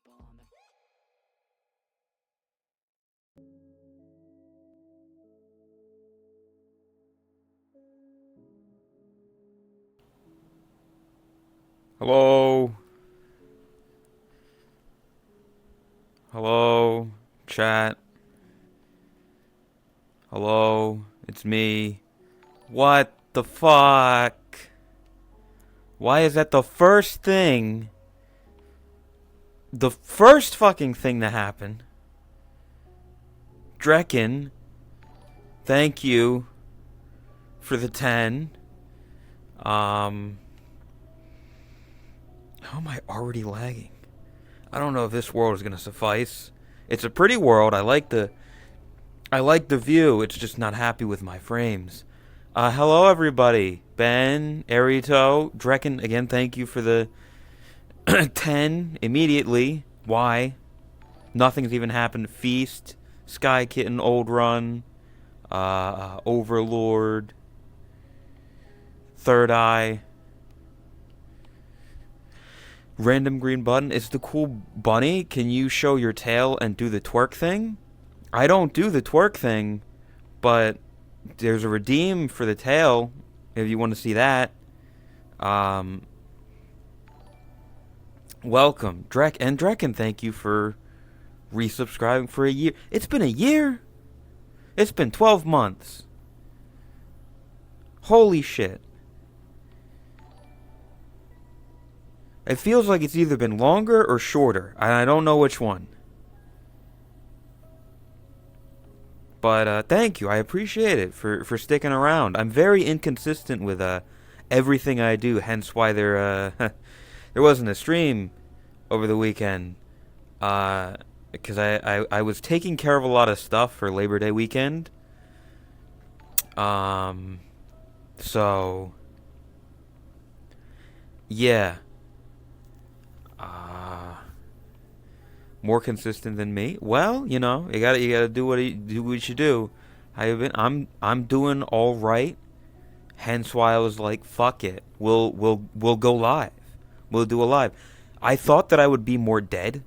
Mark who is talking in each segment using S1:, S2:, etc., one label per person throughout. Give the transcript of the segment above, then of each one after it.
S1: people on the
S2: Hello? Hello? Chat? Hello? It's me. What the fuck? Why is that the first thing? The first fucking thing to happen? Drekken, thank you for the 10. How am I already lagging? I don't know if this world is gonna suffice. It's a pretty world. I like the view. It's just not happy with my frames. Hello everybody. Ben, Arito, Drekken, again, thank you for the 10 immediately. Why? Nothing's even happened. Feast, Sky Kitten, Old Run, Overlord, Third Eye, Random Green Button. It's the cool bunny. Can you show your tail and do the twerk thing? I don't do the twerk thing, but there's a redeem for the tail if you want to see that. Um, Welcome, Drekken. Thank you for resubscribing for a year. It's been a year. It's been 12 months. Holy shit! It feels like it's either been longer or shorter. I don't know which one. But thank you. I appreciate it for sticking around. I'm very inconsistent with everything I do. Hence why there wasn't a stream over the weekend. Because I was taking care of a lot of stuff for Labor Day weekend. So yeah. Uh, More consistent than me. Well, you gotta do what you do. How you been? I'm doing all right. Hence why I was like, fuck it. We'll go live. We'll do a live. I thought that I would be more dead,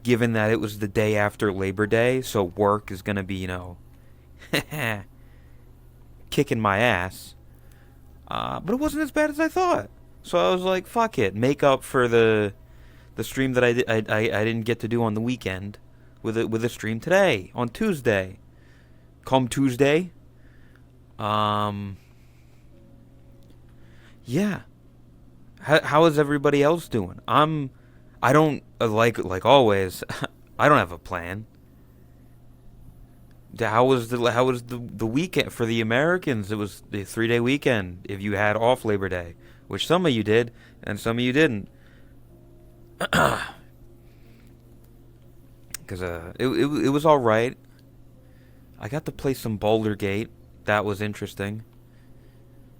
S2: given that it was the day after Labor Day, so work is gonna be, kicking my ass. But it wasn't as bad as I thought. So I was like, fuck it. Make up for the stream that I didn't get to do on the weekend with a stream today on Tuesday. Come Tuesday. Um, yeah. How is everybody else doing? I don't like always. I don't have a plan. How was the weekend for the Americans? It was the 3 day weekend. If you had off Labor Day, which some of you did, and some of you didn't. Because it was all right. I got to play some Boulder Gate. That was interesting.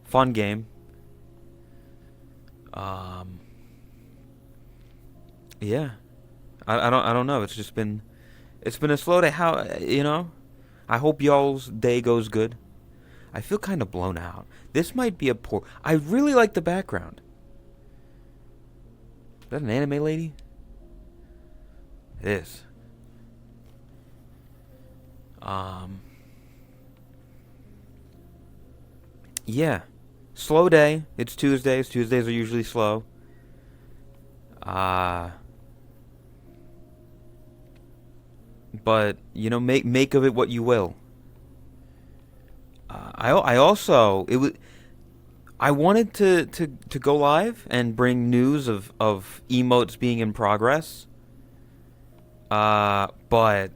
S2: Fun game. Um, yeah. I don't know. It's been a slow day. How. I hope y'all's day goes good. I feel kind of blown out. This might be a poor. I really like the background. Is that an anime lady? It is. Um. Yeah. Slow day. It's Tuesdays. Tuesdays are usually slow. Uh but make of it what you will. I also it was I wanted to go live and bring news of emotes being in progress. But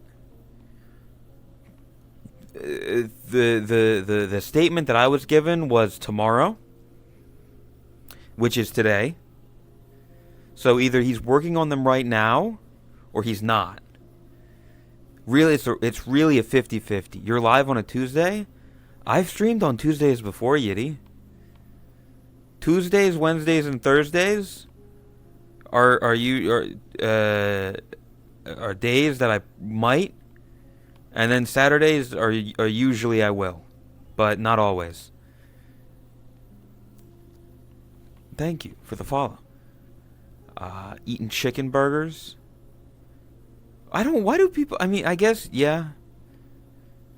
S2: the statement that I was given was tomorrow, which is today. So either he's working on them right now, or he's not. Really, it's really a 50-50. You're live on a Tuesday. I've streamed on Tuesdays before, Yiddy. Tuesdays, Wednesdays, and Thursdays are days that I might, and then Saturdays are usually I will, but not always. Thank you for the follow. Eating chicken burgers. I don't. Why do people? I mean, I guess yeah.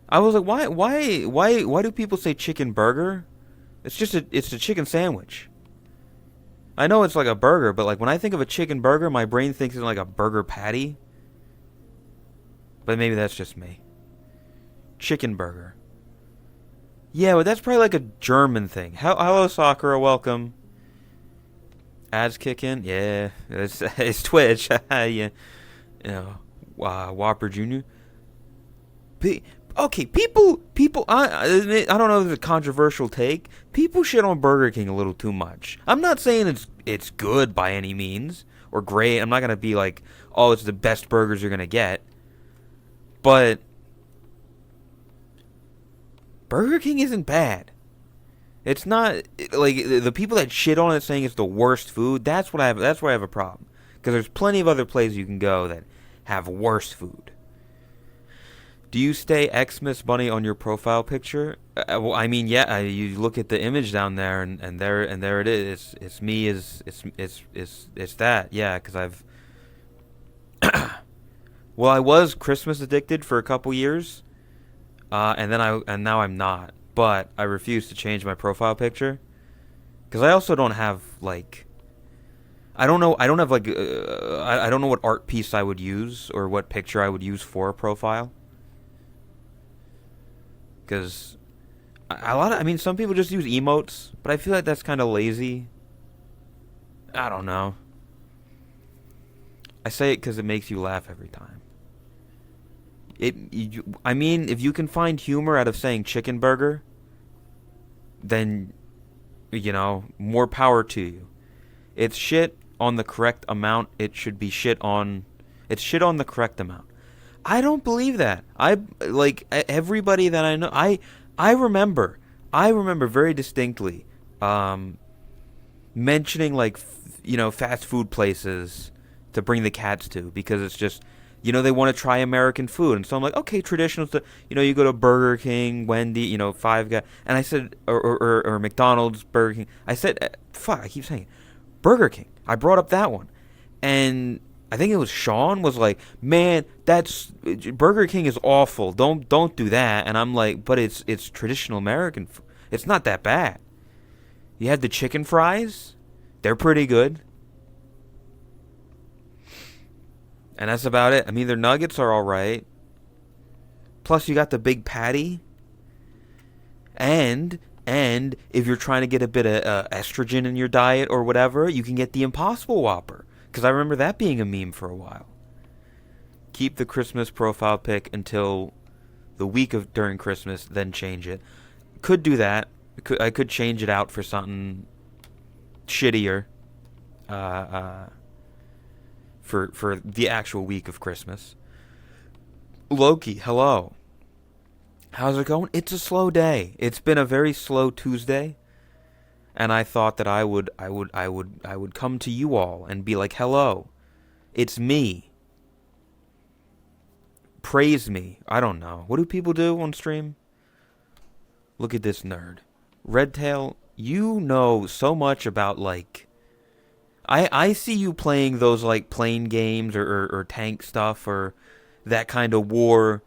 S2: I was like, why do people say chicken burger? It's a chicken sandwich. I know it's like a burger, but like when I think of a chicken burger, my brain thinks it's like a burger patty. But maybe that's just me. Chicken burger. Yeah, but that's probably like a German thing. Hello, Sakura, welcome. Ads kick in? Yeah, it's Twitch. Yeah, you know, Whopper Jr. Okay, people. I don't know if it's a controversial take. People shit on Burger King a little too much. I'm not saying it's good by any means or great. I'm not gonna be like, oh, it's the best burgers you're gonna get. But Burger King isn't bad. It's not like the people that shit on it saying it's the worst food. That's what I have. That's where I have a problem. Because there's plenty of other places you can go that have worse food. Do you stay Xmas Bunny on your profile picture? Well, I mean, yeah. You look at the image down there, and there it is. It's me. It's that. Yeah, because I've. Well, I was Christmas addicted for a couple years, and now I'm not. But I refuse to change my profile picture because I also don't have like. I don't know. I don't have like. I don't know what art piece I would use or what picture I would use for a profile. Because I mean, some people just use emotes, but I feel like that's kind of lazy. I don't know. I say it because it makes you laugh every time. I mean, if you can find humor out of saying chicken burger, then, more power to you. It's shit on the correct amount. It should be shit on. It's shit on the correct amount. I don't believe that. Like everybody that I know. I remember very distinctly, mentioning like fast food places to bring the cats to because it's just they want to try American food, and so I'm like, okay, traditional stuff. You go to Burger King, Wendy, Five Guys, and I said or McDonald's, Burger King. I said, fuck, I keep saying it. Burger King. I brought up that one, and I think it was Sean was like, man, that's Burger King is awful. Don't do that. And I'm like, but it's traditional American food. It's not that bad. You had the chicken fries. They're pretty good. And that's about it. I mean, their nuggets are all right. Plus, you got the big patty. And if you're trying to get a bit of estrogen in your diet or whatever, you can get the Impossible Whopper. Because I remember that being a meme for a while. Keep the Christmas profile pic until the week of during Christmas, then change it. Could do that. I could change it out for something shittier. For the actual week of Christmas. Loki, hello. How's it going? It's a slow day. It's been a very slow Tuesday. And I thought that I would come to you all and be like, hello, it's me. Praise me. I don't know. What do people do on stream? Look at this nerd. Redtail, you know so much about, like... I see you playing those, like, plane games or tank stuff or that kind of war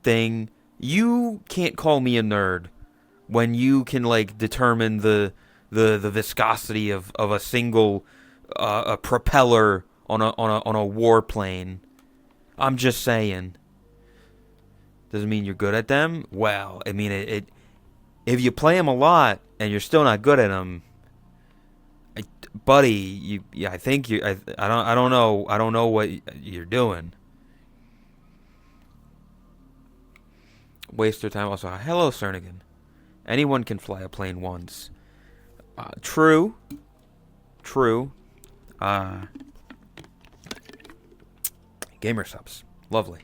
S2: thing. You can't call me a nerd when you can, like, determine the viscosity of a single a propeller on a warplane. I'm just saying. Doesn't mean you're good at them. Well, I mean it if you play them a lot and you're still not good at them, buddy, I think you. I don't know. I don't know what you're doing. Waste their time. Also, hello, Cernigan. Anyone can fly a plane once. True. Gamer subs. Lovely.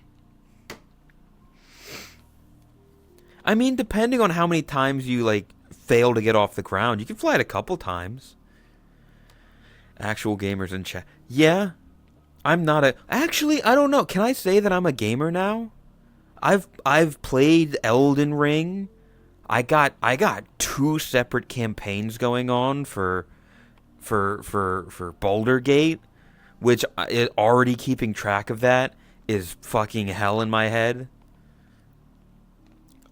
S2: I mean, depending on how many times you, like, fail to get off the ground, you can fly it a couple times. Actual gamers in chat. Yeah. I'm not a... Actually, I don't know. Can I say that I'm a gamer now? I've played Elden Ring. I got 2 separate campaigns going on for Boulder Gate, which is already keeping track of that is fucking hell in my head.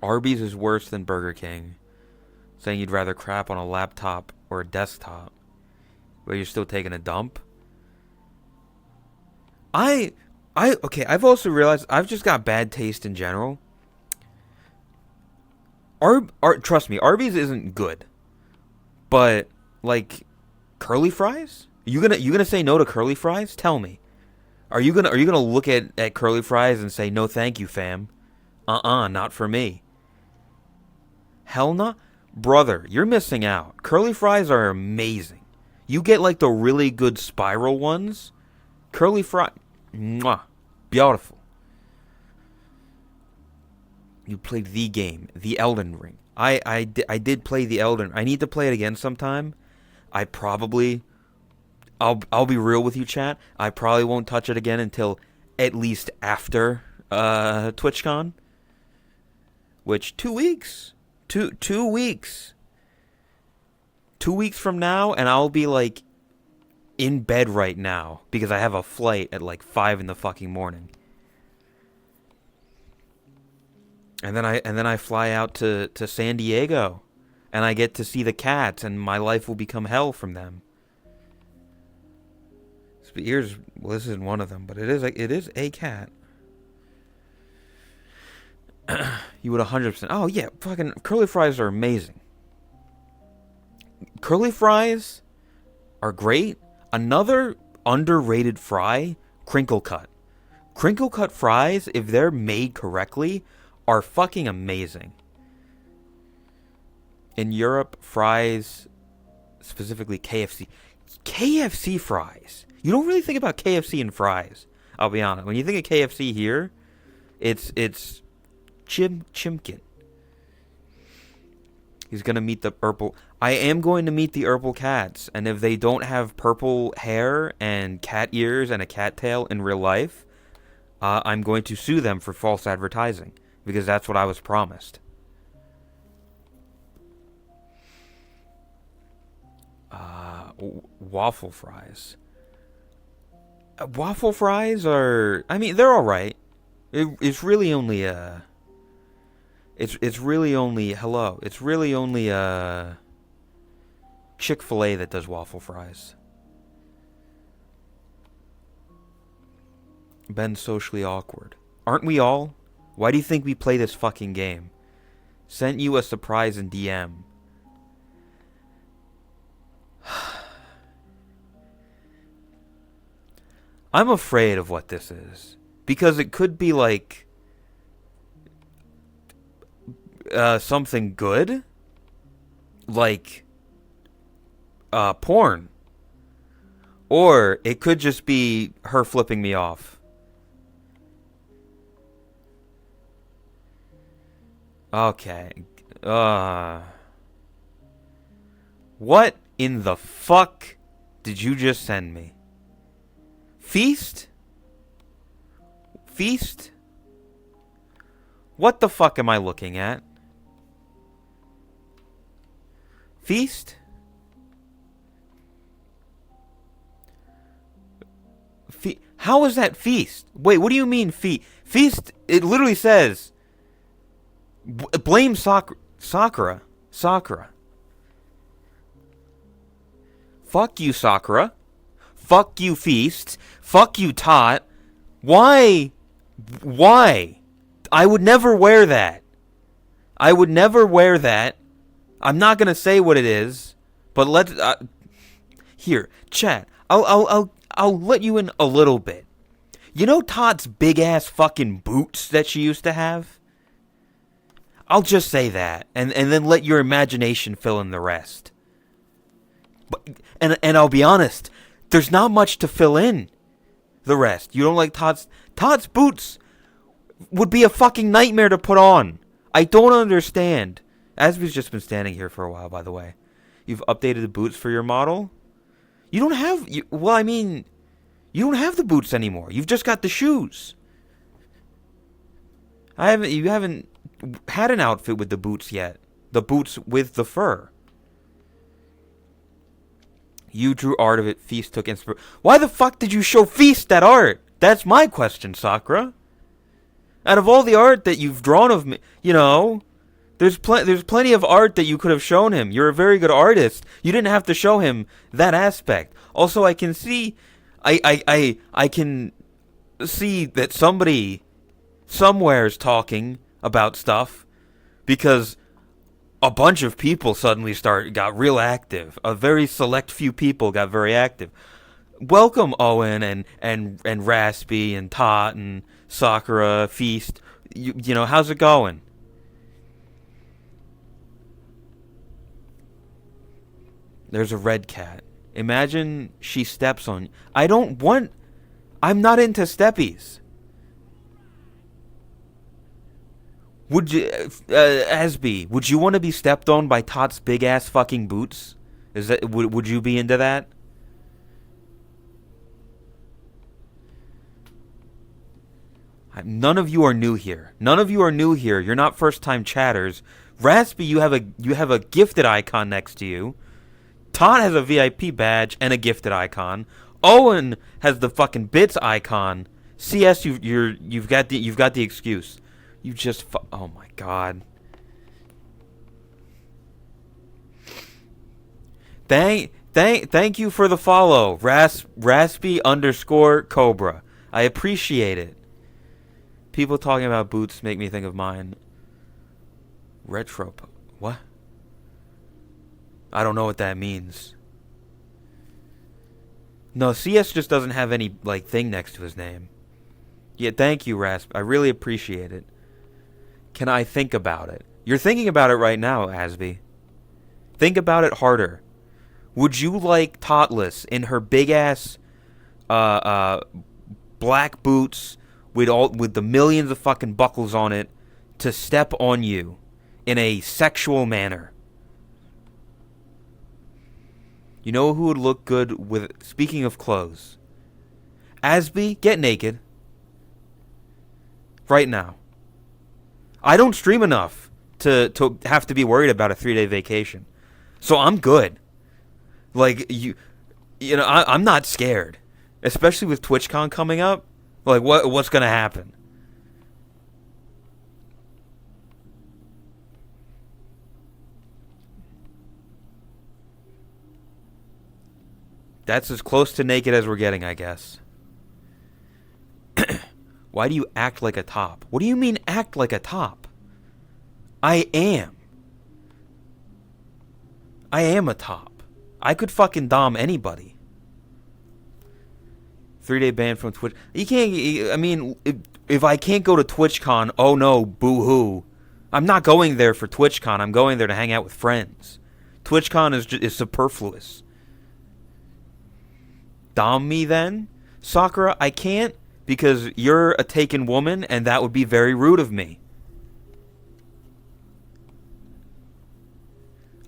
S2: Arby's is worse than Burger King. Saying you'd rather crap on a laptop or a desktop, but you're still taking a dump. Okay, I've also realized I've just got bad taste in general. Trust me, Arby's isn't good. But, like, curly fries? You gonna say no to curly fries? Tell me. Are you gonna look at curly fries and say no thank you, fam? Not for me. Hell no. Brother, you're missing out. Curly fries are amazing. You get like the really good spiral ones. Curly fry, mwah, beautiful. You played the game, the Elden Ring. I did play the Elden. I need to play it again sometime. I'll be real with you, chat. I probably won't touch it again until at least after TwitchCon, which 2 weeks. 2 weeks. 2 weeks from now, and I'll be like in bed right now because I have a flight at like 5 in the fucking morning. And then I fly out to San Diego, and I get to see the cats, and my life will become hell from them. This isn't one of them, but it is a cat. You would 100%. Oh yeah, fucking curly fries are amazing. Curly fries are great. Another underrated fry, crinkle cut. Crinkle cut fries, if they're made correctly, are fucking amazing. In Europe, fries, specifically KFC. KFC fries. You don't really think about KFC and fries. I'll be honest. When you think of KFC here, it's Chimkin. He's gonna meet the purple. I am going to meet the purple cats, and if they don't have purple hair and cat ears and a cat tail in real life, I'm going to sue them for false advertising because that's what I was promised. Waffle fries. Waffle fries are. I mean, they're all right. It's really only It's really only Chick-fil-A that does waffle fries. Ben's socially awkward. Aren't we all? Why do you think we play this fucking game? Sent you a surprise in DM. I'm afraid of what this is. Because it could be like something good, like porn, or it could just be her flipping me off. Okay. What in the fuck did you just send me? Feast? Feast? What the fuck am I looking at? Feast? How is that feast? Wait, what do you mean feast? It literally says blame Sakura. Fuck you, Sakura. Fuck you, Feast. Fuck you, Tot. Why? I would never wear that. I'm not gonna say what it is, but let's here, chat. I'll let you in a little bit. You know Tot's big ass fucking boots that she used to have? I'll just say that, and then let your imagination fill in the rest. But and I'll be honest, there's not much to fill in the rest. You don't like Tot's boots would be a fucking nightmare to put on. I don't understand. Asby's just been standing here for a while, by the way. You've updated the boots for your model? You don't have you don't have the boots anymore. You've just got the shoes. You haven't had an outfit with the boots yet. The boots with the fur. You drew art of it. Feast took inspiration. Why the fuck did you show Feast that art? That's my question, Sakura. Out of all the art that you've drawn of me, there's plenty of art that you could have shown him. You're a very good artist. You didn't have to show him that aspect. Also, I can see, I can see that somebody somewhere is talking about stuff because a bunch of people suddenly got real active. A very select few people got very active. Welcome, Owen and Raspy and Tot and Sakura, Feast. How's it going? There's a red cat. Imagine she steps on. I'm not into steppies. Would you, Asby? Would you want to be stepped on by Tot's big ass fucking boots? Would you be into that? None of you are new here. You're not first time chatters. Raspy, you have a gifted icon next to you. Tot has a VIP badge and a gifted icon. Owen has the fucking bits icon. CS, you've got the excuse. You just oh my god. Thank you for the follow, Raspy_Cobra. I appreciate it. People talking about boots make me think of mine. Retro. What? I don't know what that means. No, CS just doesn't have any thing next to his name. Yeah, thank you, Rasp. I really appreciate it. Can I think about it? You're thinking about it right now, Asby. Think about it harder. Would you like Totless in her big ass black boots with the millions of fucking buckles on it to step on you in a sexual manner? You know who would look good with... Speaking of clothes. Asby, get naked. Right now. I don't stream enough to have to be worried about a 3-day vacation. So I'm good. I'm not scared. Especially with TwitchCon coming up. What's going to happen? That's as close to naked as we're getting, I guess. Why do you act like a top? What do you mean act like a top? I am. I am a top. I could fucking dom anybody. 3-day ban from Twitch. You can't... I mean, if I can't go to TwitchCon, oh no, boo-hoo. I'm not going there for TwitchCon. I'm going there to hang out with friends. TwitchCon is superfluous. Dom me then? Sakura, I can't because you're a taken woman and that would be very rude of me.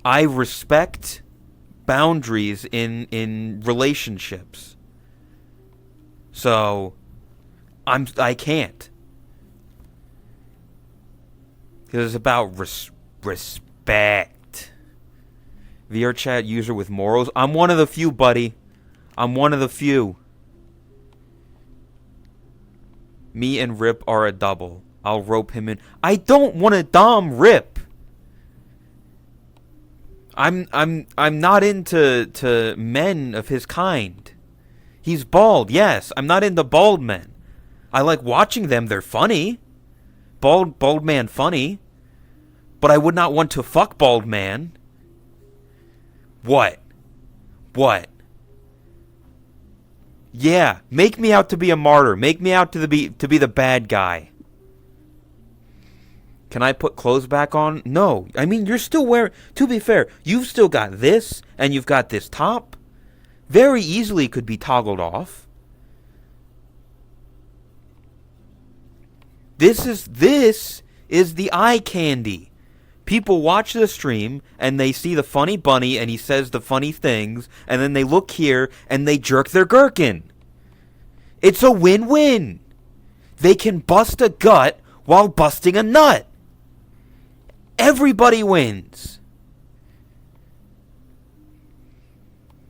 S2: I respect boundaries in relationships. So I can't. Because it's about respect. VR chat user with morals. I'm one of the few, buddy. I'm one of the few. Me and Rip are a double. I'll rope him in. I don't want to dom Rip. I'm not into men of his kind. He's bald, yes. I'm not into bald men. I like watching them. They're funny. Bald man funny. But I would not want to fuck bald man. What? Yeah, make me out to be a martyr. Make me out to be the bad guy. Can I put clothes back on? No. I mean, you're still wearing... To be fair, you've still got this, and you've got this top. Very easily could be toggled off. This is the eye candy. People watch the stream, and they see the funny bunny, and he says the funny things, and then they look here, and they jerk their gherkin. It's a win-win. They can bust a gut while busting a nut. Everybody wins.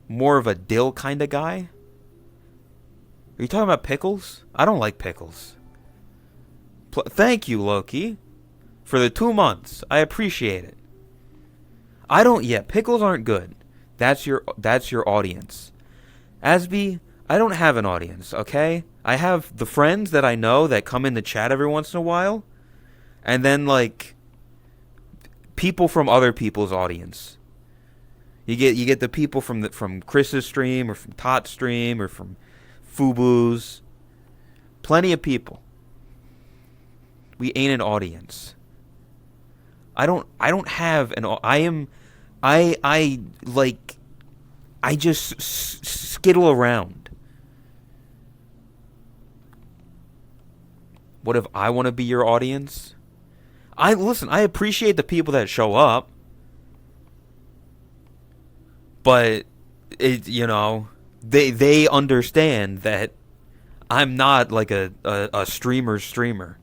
S2: More of a dill kind of guy? Are you talking about pickles? I don't like pickles. Thank you, Loki, for the 2 months. I appreciate it. I don't. Yeah, pickles aren't good. That's your audience. Asby, I don't have an audience. Okay, I have the friends that I know that come in the chat every once in a while, and then like people from other people's audience. You get the people from Chris's stream or from Tot's stream or from Fubu's. Plenty of people. We ain't an audience. I don't have an. I just skittle around. What if I want to be your audience? I appreciate the people that show up. But they understand that I'm not like a streamer.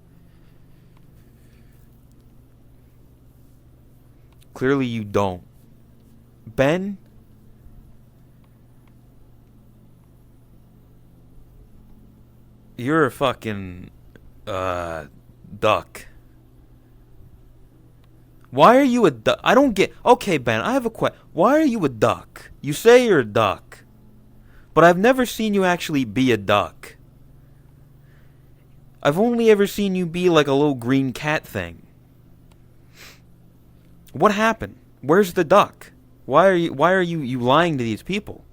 S2: Clearly you don't. Ben? You're a fucking duck. Why are you a duck? I don't get... Okay, Ben, I have a question. Why are you a duck? You say you're a duck, but I've never seen you actually be a duck. I've only ever seen you be like a little green cat thing. What happened? Where's the duck? Why are you lying to these people?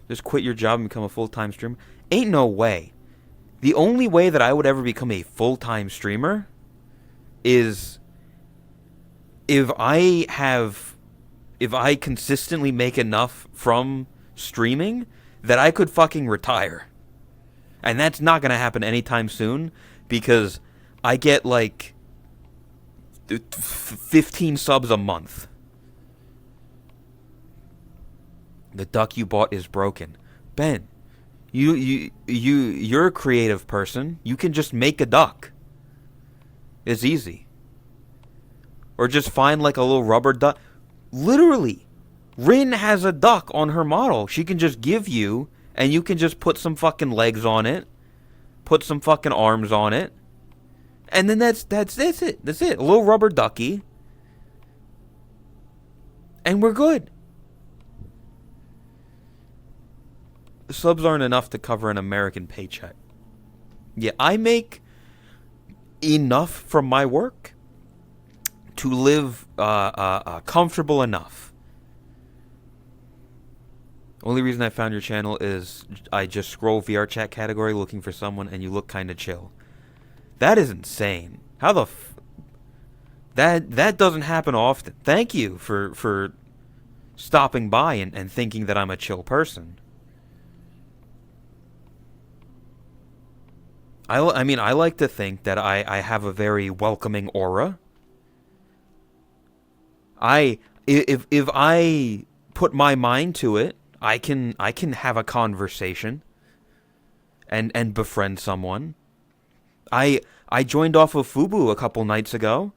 S2: Just quit your job and become a full-time streamer? Ain't no way. The only way that I would ever become a full-time streamer is if I consistently make enough from streaming that I could fucking retire. And that's not going to happen anytime soon because I get like 15 subs a month. The duck you bought is broken. Ben, you're a creative person. You can just make a duck. It's easy. Or just find like a little rubber duck. Literally, Rin has a duck on her model. She can just give you, and you can just put some fucking legs on it, put some fucking arms on it, and then that's it. That's it. A little rubber ducky, and we're good. The subs aren't enough to cover an American paycheck. Yeah, I make enough from my work to live comfortable enough. Only reason I found your channel is I just scroll VR chat category looking for someone and you look kind of chill. That is insane. How the that doesn't happen often. Thank you for stopping by and thinking that I'm a chill person. I mean, I like to think that I have a very welcoming aura. If I put my mind to it, I can have a conversation and befriend someone. I joined off of Fubu a couple nights ago,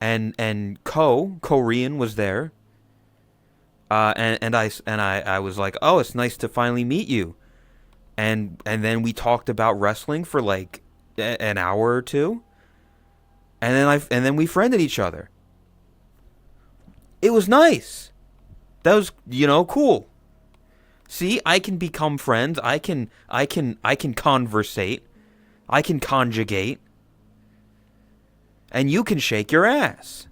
S2: and Korean was there. And I was like, oh, it's nice to finally meet you. And then we talked about wrestling for like an hour or two. And then we friended each other. It was nice. That was, cool. See, I can become friends. I can conversate. I can conjugate. And you can shake your ass.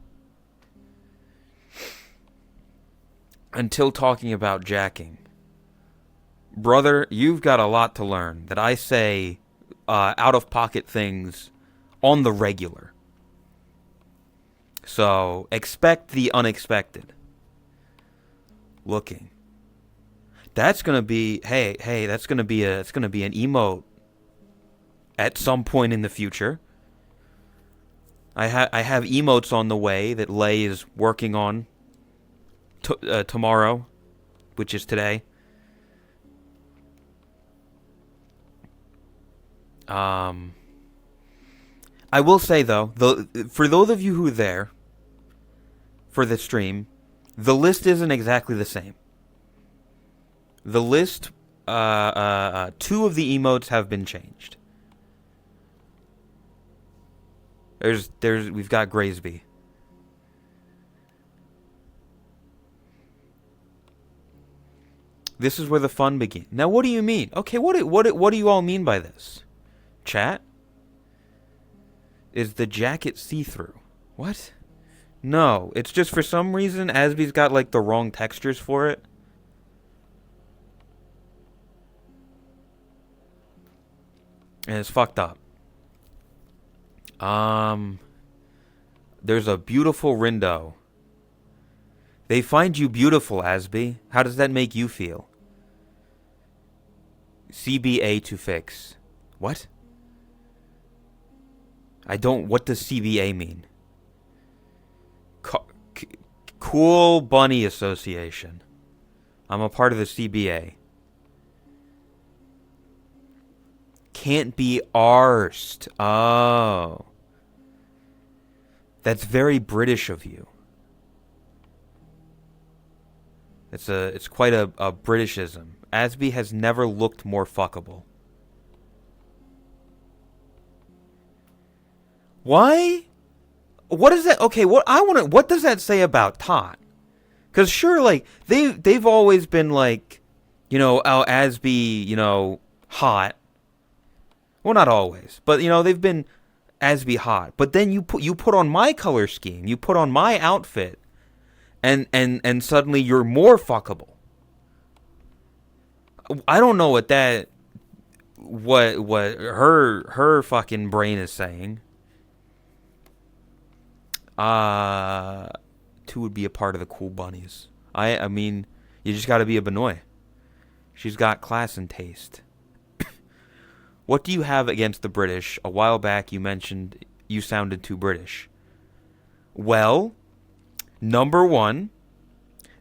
S2: Until talking about jacking. Brother, you've got a lot to learn that I say out-of-pocket things on the regular. So, expect the unexpected. Looking. That's going to be, hey, that's going to be an emote at some point in the future. I have emotes on the way that Lay is working on tomorrow, which is today. I will say though, for those of you who are there for the stream, the list isn't exactly the same. The list two of the emotes have been changed. We've got Graysby. This is where the fun begins. Now, what do you mean? Okay, what do you all mean by this? Chat? Is the jacket see-through? What? No, it's just for some reason Asby's got like the wrong textures for it. And it's fucked up. There's a beautiful Rindo. They find you beautiful, Asby. How does that make you feel? CBA to fix. What? What does CBA mean? Cool Bunny Association. I'm a part of the CBA. Can't be arsed. Oh. That's very British of you. It's quite a Britishism. Asby has never looked more fuckable. Why? What is that? Okay, what does that say about Tot? Because sure, like they've always been like, Asby, hot. Well, not always, but they've been Asby hot. But then you put on my color scheme, you put on my outfit, and suddenly you're more fuckable. I don't know what her fucking brain is saying. Two would be a part of the cool bunnies. I mean, you just got to be a Bnnuy. She's got class and taste. What do you have against the British? A while back you mentioned you sounded too British. Well, number one,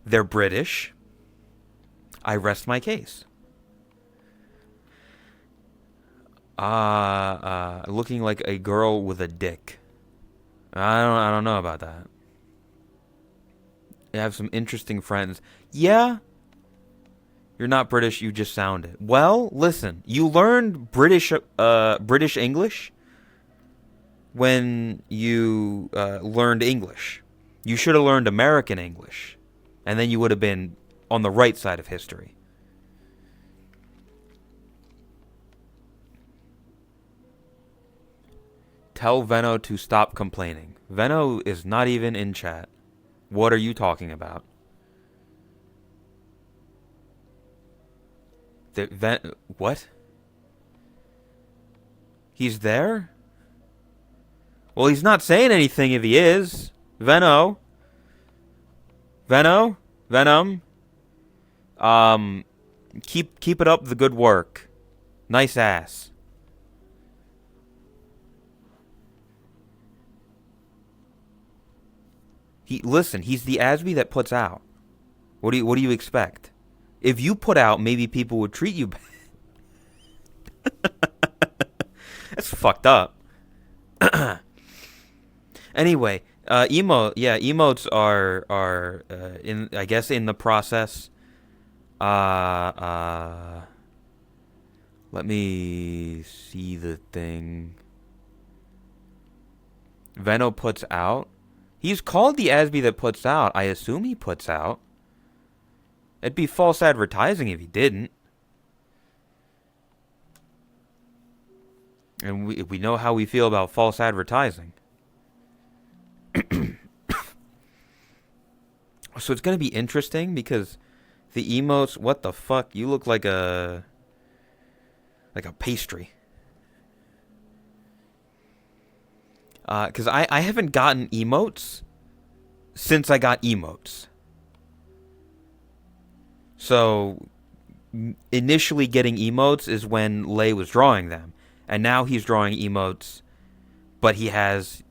S2: they're British. I rest my case. Looking like a girl with a dick. I don't know about that. You have some interesting friends. Yeah. You're not British, you just sound it. Well, listen, you learned British English when you learned English. You should have learned American English, and then you would have been on the right side of history. Tell Venno to stop complaining. Venno is not even in chat. What are you talking about? What? He's there? Well, he's not saying anything if he is. Venno? Venom? Keep it up the good work. Nice ass. Listen, he's the Asby that puts out. What do you expect? If you put out, maybe people would treat you bad. That's fucked up. Anyway, emotes are in, I guess, in the process. Let me see the thing. Venno puts out. He's called the Asby that puts out. I assume he puts out. It'd be false advertising if he didn't. And we know how we feel about false advertising. So it's going to be interesting because the emotes, what the fuck? You look like a pastry. Because I haven't gotten emotes since I got emotes. So initially getting emotes is when Lay was drawing them. And now he's drawing emotes, but he has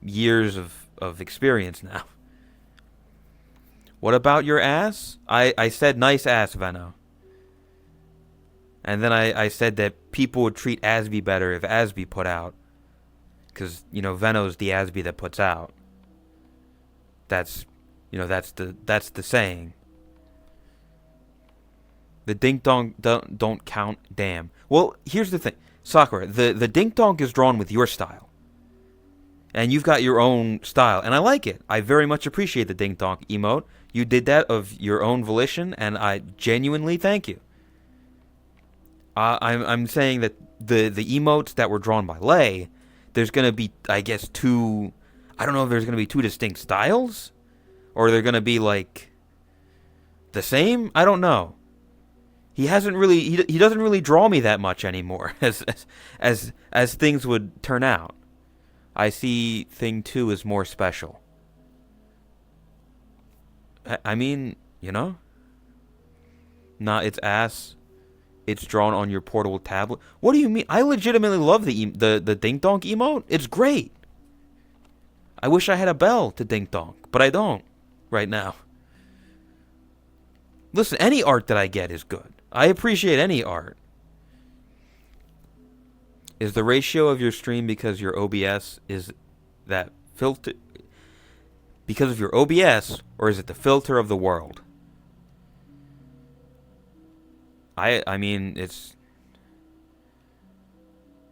S2: years of experience now. What about your ass? I said nice ass, Venno. And then I said that people would treat Asby better if Asby put out. Because, Venno's the Asby that puts out. That's the saying. The dink donk don't count. Damn. Well, here's the thing, Sakura. The dink donk is drawn with your style, and you've got your own style, and I like it. I very much appreciate the dink donk emote. You did that of your own volition, and I genuinely thank you. I'm saying that the emotes that were drawn by Lay, there's gonna be, I guess, two. I don't know if there's gonna be two distinct styles, or they're gonna be like the same. I don't know. He hasn't really. He doesn't really draw me that much anymore, as things would turn out. I see Thing 2 as more special. I mean, you know? Nah, it's ass. It's drawn on your portable tablet. What do you mean? I legitimately love the Dink Donk emote. It's great. I wish I had a bell to Dink Donk, but I don't right now. Listen, any art that I get is good. I appreciate any art. Is the ratio of your stream because your OBS is that filter? Because of your OBS, or is it the filter of the world? I mean, it's...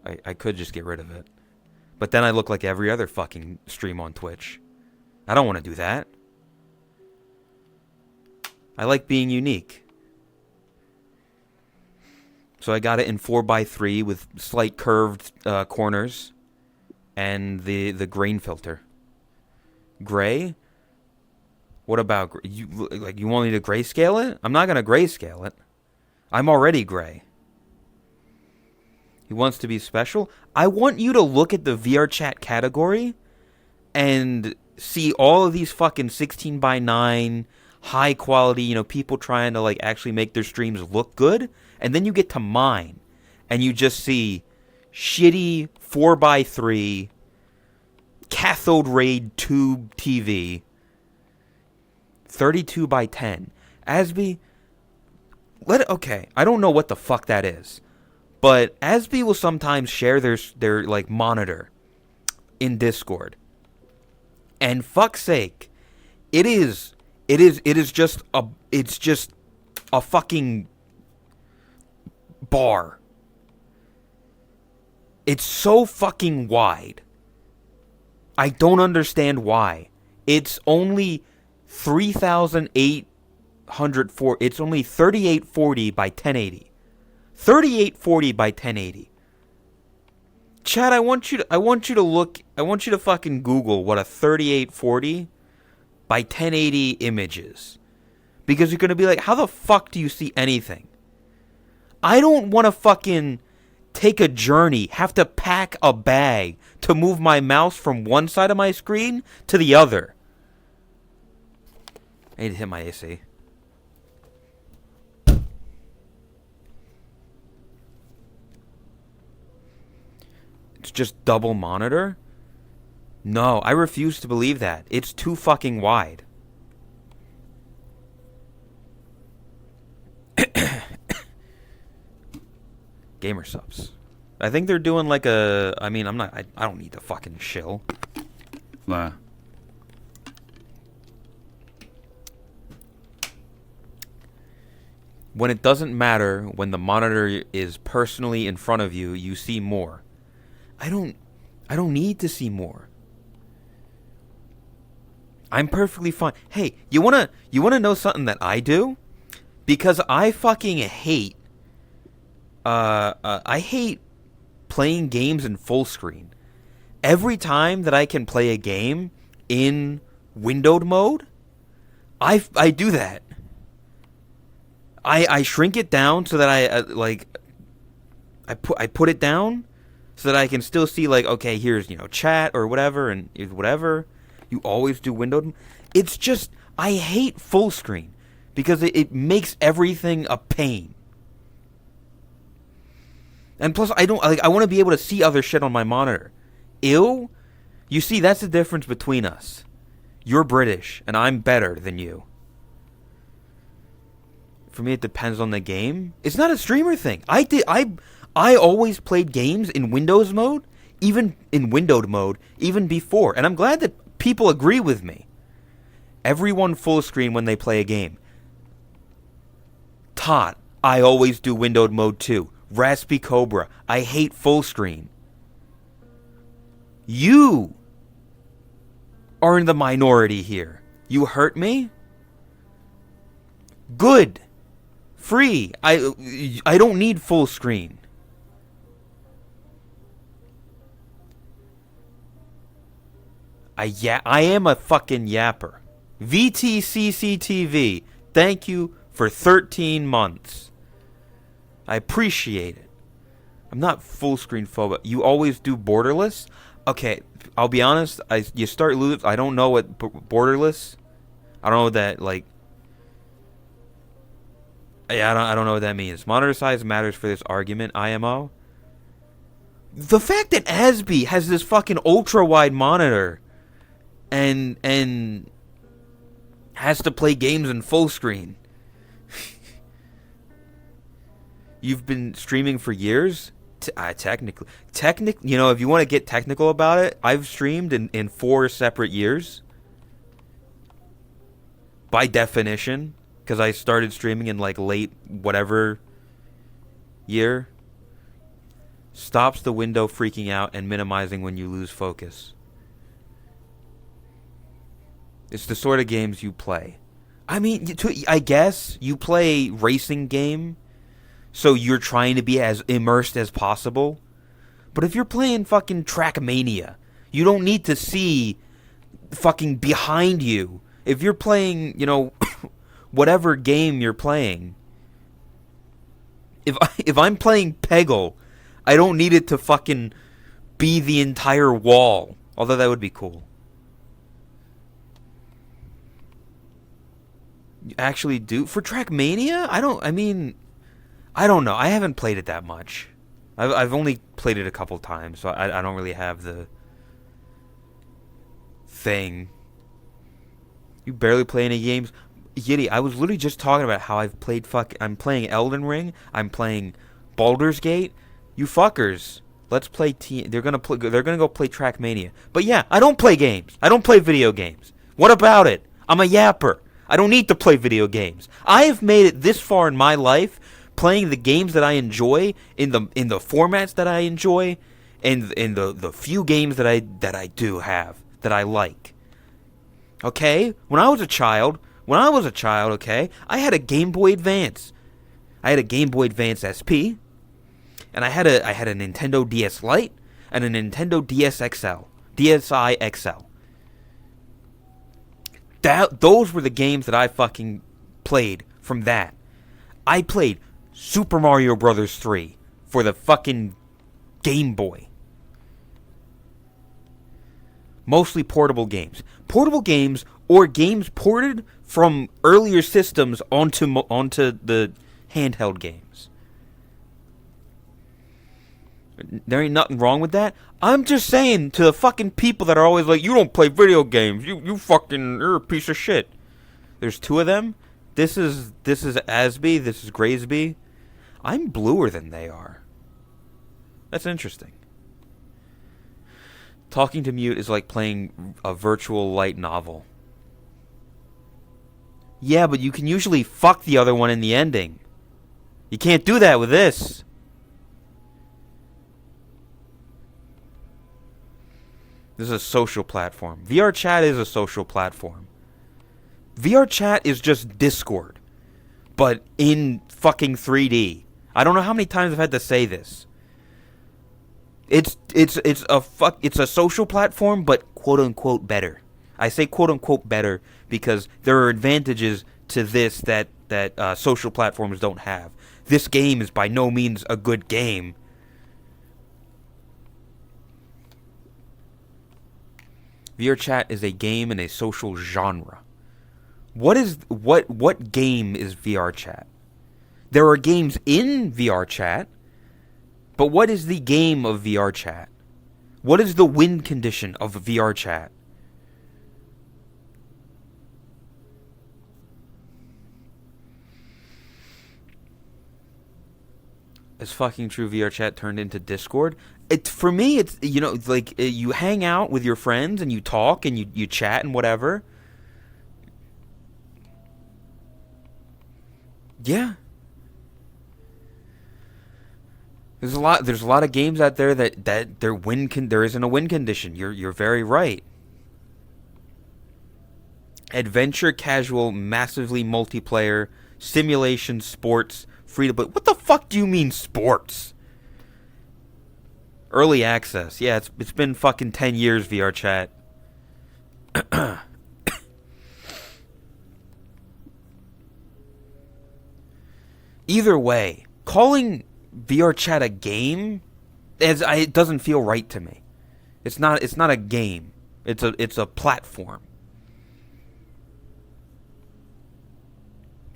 S2: I could just get rid of it. But then I look like every other fucking stream on Twitch. I don't want to do that. I like being unique. So I got it in 4x3 with slight curved corners. And the grain filter. Gray? What about... You want me to grayscale it? I'm not going to grayscale it. I'm already gray. He wants to be special? I want you to look at the VR chat category and see all of these fucking 16:9 high quality, people trying to actually make their streams look good, and then you get to mine and you just see shitty 4x3 cathode ray tube TV 32:10. Asby, okay, I don't know what the fuck that is. But Asby will sometimes share their monitor in Discord. And fuck's sake, it is just a fucking bar. It's so fucking wide. I don't understand why. It's only 3,804. It's only 3840 by 1080. 3840 by 1080. Chad, I want you to fucking Google what a 3840 by 1080 image is. Because you're going to be like, how the fuck do you see anything? I don't want to fucking take a journey, have to pack a bag to move my mouse from one side of my screen to the other. I need to hit my AC. It's just double monitor? No, I refuse to believe that. It's too fucking wide. Gamer subs. I think they're doing I don't need to fucking shill.
S1: Nah.
S2: When it doesn't matter, when the monitor is personally in front of you, you see more. I don't need to see more. I'm perfectly fine. Hey, you wanna know something that I do? Because I fucking hate I hate playing games in full screen. Every time that I can play a game in windowed mode, I do that. I shrink it down so that I put it down so that I can still see okay, here's chat or whatever, and whatever. You always do windowed. It's just I hate full screen because it makes everything a pain. And plus, I want to be able to see other shit on my monitor. Ew? You see, that's the difference between us. You're British, and I'm better than you. For me, it depends on the game. It's not a streamer thing. I always played games in Windows mode, even in windowed mode, even before. And I'm glad that people agree with me. Everyone full screen when they play a game. Tot, I always do windowed mode too. Raspy Cobra. I hate full screen. You are in the minority here. You hurt me? Good. Free. I don't need full screen. I am a fucking yapper. VTCCTV. Thank you for 13 months. I appreciate it. I'm not full screen phobic. You always do borderless? Okay, I'll be honest. You start losing. I don't know what borderless. I don't know what that like. Yeah, I don't know what that means. Monitor size matters for this argument. IMO. The fact that Asby has this fucking ultra wide monitor, and has to play games in full screen. You've been streaming for years? Technically, you know, if you want to get technical about it, I've streamed in 4 separate years. By definition, because I started streaming in like late whatever year. Stops the window freaking out and minimizing when you lose focus. It's the sort of games you play. I mean, I guess you play racing game, so you're trying to be as immersed as possible. But if you're playing fucking Trackmania, you don't need to see fucking behind you. If you're playing, you know, whatever game you're playing. If I'm playing Peggle, I don't need it to fucking be the entire wall. Although that would be cool. You actually do? For Trackmania? I don't know. I haven't played it that much. I've only played it a couple times, so I don't really have the thing. You barely play any games? Yitty, I was literally just talking about how I'm playing Elden Ring. I'm playing Baldur's Gate. You fuckers. Let's play they're gonna go play Trackmania. But yeah, I don't play games. I don't play video games. What about it? I'm a yapper. I don't need to play video games. I have made it this far in my life playing the games that I enjoy in the formats that I enjoy, and in the few games that I do have that I like. Okay? When I was a child, okay, I had a Game Boy Advance. I had a Game Boy Advance SP, and I had a Nintendo DS Lite and a Nintendo DSi XL. Those were the games that I fucking played from that. I played Super Mario Bros. 3 for the fucking Game Boy. Mostly portable games. Portable games or games ported from earlier systems onto the handheld games. There ain't nothing wrong with that. I'm just saying to the fucking people that are always like, you don't play video games. You're a piece of shit. There's 2 of them. This is Asby. This is Graysby. I'm bluer than they are. That's interesting. Talking to mute is like playing a virtual light novel. Yeah, but you can usually fuck the other one in the ending. You can't do that with this. This is a social platform. VR chat is a social platform. VR chat is just Discord, but in fucking 3D. I don't know how many times I've had to say this. It's a social platform, but quote unquote better. I say quote unquote better because there are advantages to this that social platforms don't have. This game is by no means a good game. VR chat is a game in a social genre. What game is VR chat? There are games in VR chat, but what is the game of VR chat? What is the win condition of VR chat? Is fucking true VR chat turned into Discord? For me, it's, you know, like you hang out with your friends and you talk and you chat and whatever. Yeah. There's a lot of games out there that there isn't a win condition. You're very right. Adventure, casual, massively multiplayer, simulation, sports, free to play. What the fuck do you mean sports? Early access. Yeah, it's been fucking 10 years, VR chat. Either way, calling VR chat a game it doesn't feel right to me. It's not a game. It's a platform.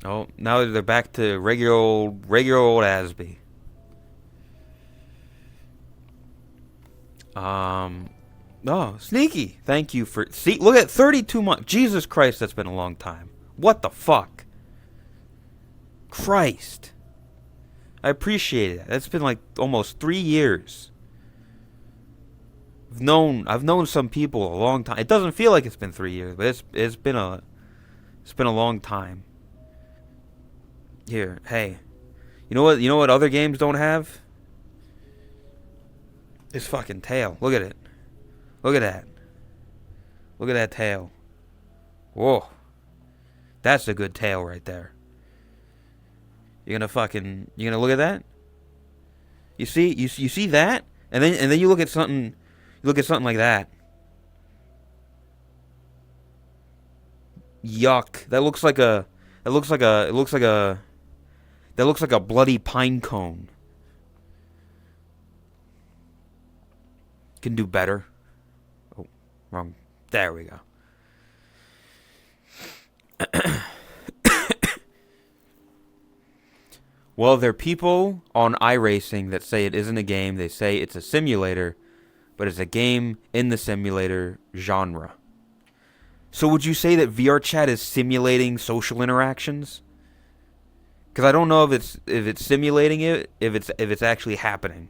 S2: Oh, now they're back to regular old Asby. Oh, sneaky. Thank you for... See, look at 32 months. Jesus Christ, that's been a long time. What the fuck? Christ. I appreciate it. That's been like almost 3 years. I've known some people a long time. It doesn't feel like it's been 3 years, but it's been a long time. Here, hey. You know what other games don't have? This fucking tail. Look at it. Look at that. Look at that tail. Whoa. That's a good tail right there. You're gonna look at that? You see that? And then you look at something like that. Yuck. That looks like a bloody pine cone. Can do better. Oh, wrong. There we go. Well, there are people on iRacing that say it isn't a game. They say it's a simulator, but it's a game in the simulator genre. So would you say that VR chat is simulating social interactions? Because I don't know if it's simulating it, if it's actually happening.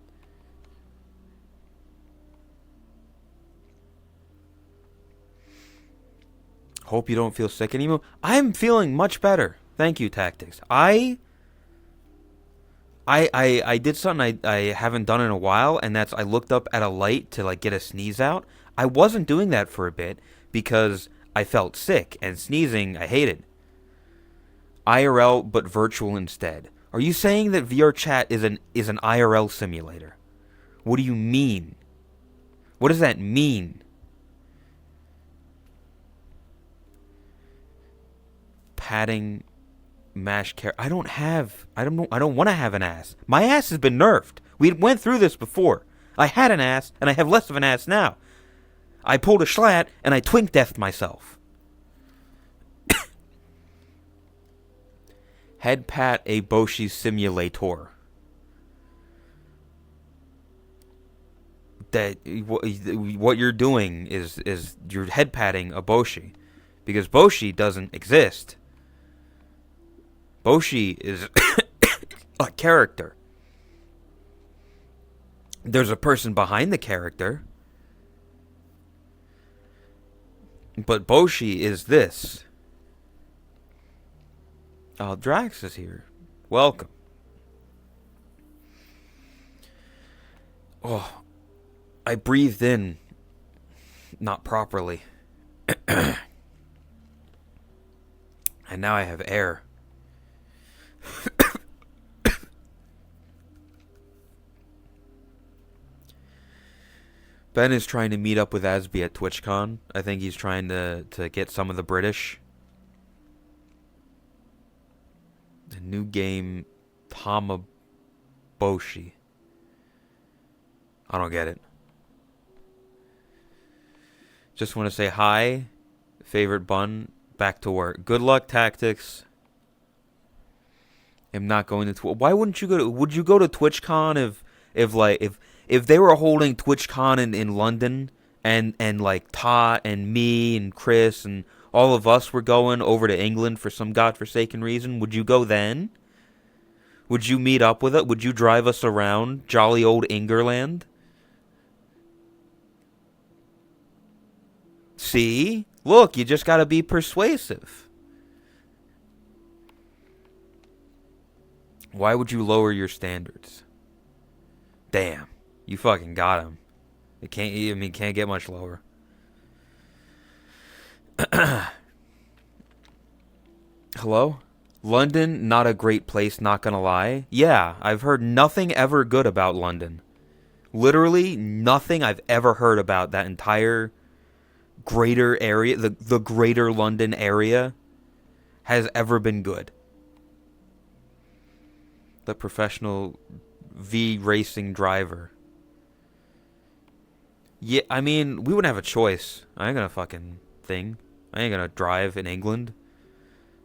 S2: Hope you don't feel sick anymore. I'm feeling much better. Thank you, Tactics. I did something I haven't done in a while, and that's I looked up at a light to like get a sneeze out. I wasn't doing that for a bit because I felt sick, and sneezing I hated. IRL but virtual instead. Are you saying that VR chat is an IRL simulator? What do you mean? What does that mean? Padding, mash care. I don't want to have an ass. My ass has been nerfed. We went through this before. I had an ass, and I have less of an ass now. I pulled a schlatt, and I twink deathed myself. Head pat a Boshi simulator. That what you're doing is you're head patting a Boshi, because Boshi doesn't exist. Boshi is a character. There's a person behind the character, but Boshi is this. Oh, Drax is here. Welcome. Oh, I breathed in not properly. And now I have air. Ben is trying to meet up with Asby at TwitchCon. I think he's trying to get some of the British. The new game, Tamaboshi. I don't get it. Just want to say hi. Favorite bun. Back to work. Good luck, Tactics. I'm not going to... Why wouldn't you go to... Would you go to TwitchCon if they were holding TwitchCon in London and like Todd and me and Chris and all of us were going over to England for some godforsaken reason, would you go then? Would you meet up with it? Would you drive us around jolly old Ingerland? See? Look, you just gotta be persuasive. Why would you lower your standards? Damn. You fucking got him. It can't, I mean, can't get much lower. Hello? London, not a great place, not gonna lie. Yeah, I've heard nothing ever good about London. Literally nothing I've ever heard about that entire greater area, the greater London area, has ever been good. The professional V racing driver. Yeah, I mean, we wouldn't have a choice. I ain't gonna fucking thing. I ain't gonna drive in England.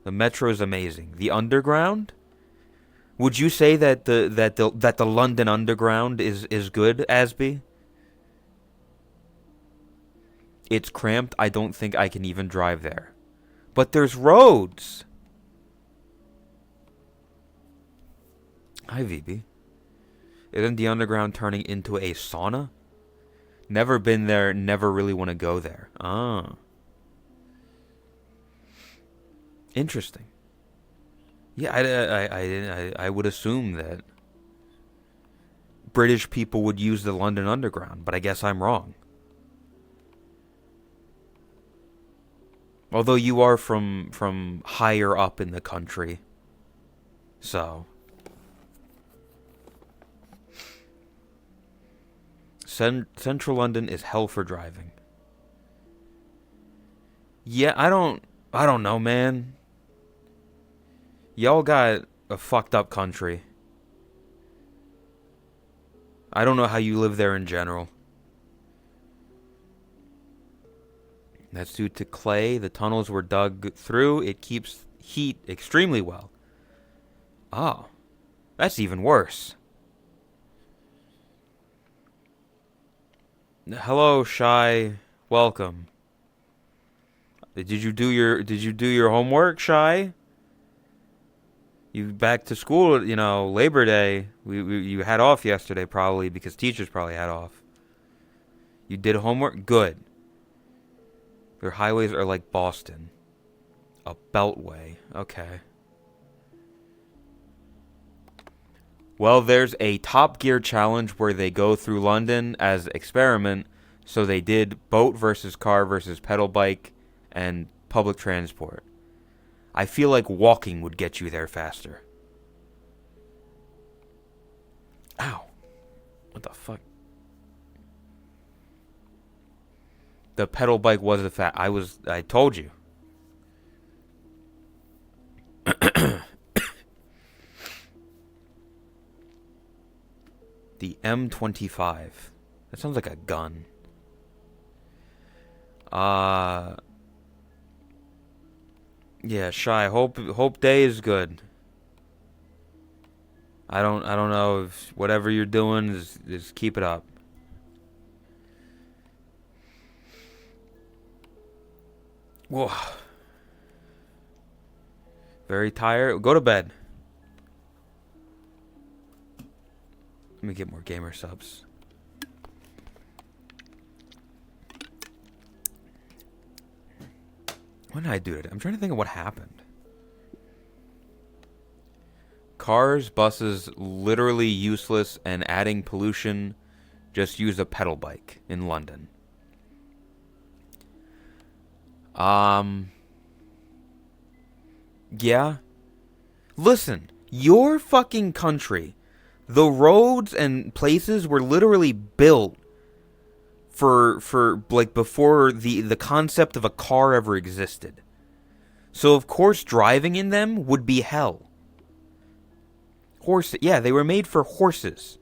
S2: The metro is amazing. The underground? Would you say that the London Underground is good, Asby? It's cramped. I don't think I can even drive there. But there's roads. Hi, VB. Isn't the underground turning into a sauna? Never been there, never really want to go there. Ah. Interesting. Yeah, I would assume that British people would use the London Underground, but I guess I'm wrong. Although you are from higher up in the country. So. Central London is hell for driving. Yeah, I don't know, man. Y'all got a fucked up country. I don't know how you live there in general. That's due to clay. The tunnels were dug through. It keeps heat extremely well. Oh, that's even worse. Hello, Shy. Welcome. Did you do your homework, Shy? You back to school, you know, Labor Day. You had off yesterday probably because teachers probably had off. You did homework? Good. Their highways are like Boston. A beltway. Okay. Well, there's a Top Gear challenge where they go through London as experiment. So they did boat versus car versus pedal bike and public transport. I feel like walking would get you there faster. Ow. What the fuck? The pedal bike was a fact. I told you. The M25. That sounds like a gun. Yeah, Shy. Hope day is good. I don't know if whatever you're doing is keep it up. Whoa. Very tired. Go to bed. Let me get more gamer subs. What did I do today? I'm trying to think of what happened. Cars, buses, literally useless and adding pollution. Just use a pedal bike in London. Yeah. Listen, your fucking country, the roads and places were literally built for like before the concept of a car ever existed. So of course driving in them would be hell. Yeah, they were made for horses.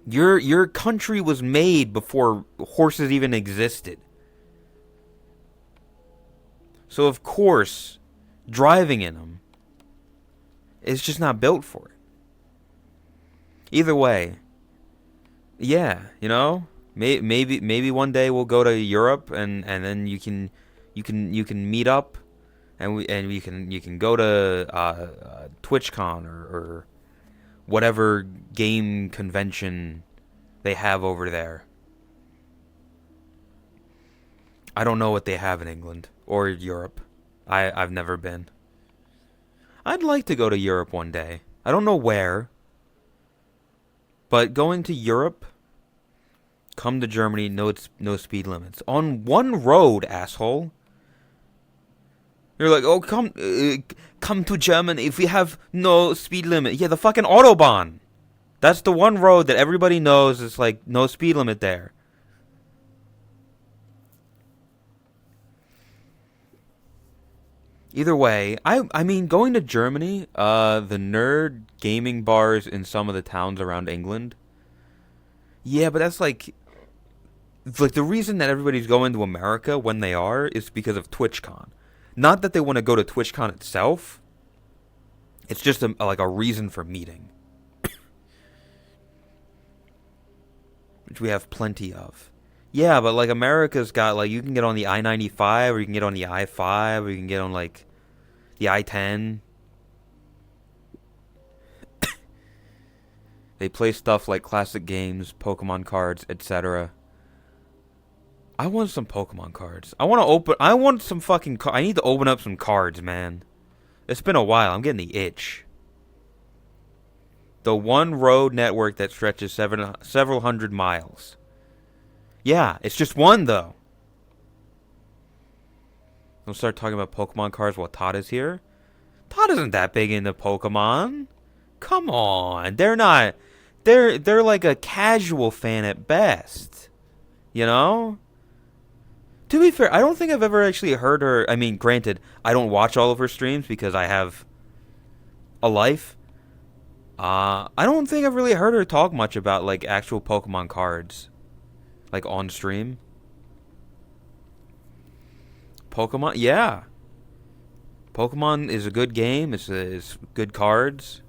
S2: Your country was made before horses even existed. So of course driving in them is just not built for it. Either way, yeah, you know, maybe one day we'll go to Europe and then you can meet up and you can go to TwitchCon or whatever game convention they have over there. I don't know what they have in England or Europe. I've never been. I'd like to go to Europe one day. I don't know where. But going to Europe, come to Germany, no speed limits. On one road, asshole. You're like, oh, come to Germany if we have no speed limit. Yeah, the fucking Autobahn. That's the one road that everybody knows is like no speed limit there. Either way, I mean, going to Germany, the nerd gaming bars in some of the towns around England. Yeah, but that's like the reason that everybody's going to America when they are is because of TwitchCon. Not that they want to go to TwitchCon itself. It's just like a reason for meeting. Which we have plenty of. Yeah, but like America's got like you can get on the I-95 or you can get on the I-5 or you can get on like the I-10. They play stuff like classic games, Pokemon cards, etc. I want some Pokemon cards. I want some fucking I need to open up some cards, man. It's been a while. I'm getting the itch. The one road network that stretches several hundred miles. Yeah, it's just one, though. Don't start talking about Pokemon cards while Todd is here. Todd isn't that big into Pokemon. Come on. They're not. They're like a casual fan at best. You know? To be fair, I don't think I've ever actually heard her. I mean, granted, I don't watch all of her streams because I have a life. I don't think I've really heard her talk much about like actual Pokemon cards, like on stream. Pokemon, yeah. Pokemon is a good game. It's good cards.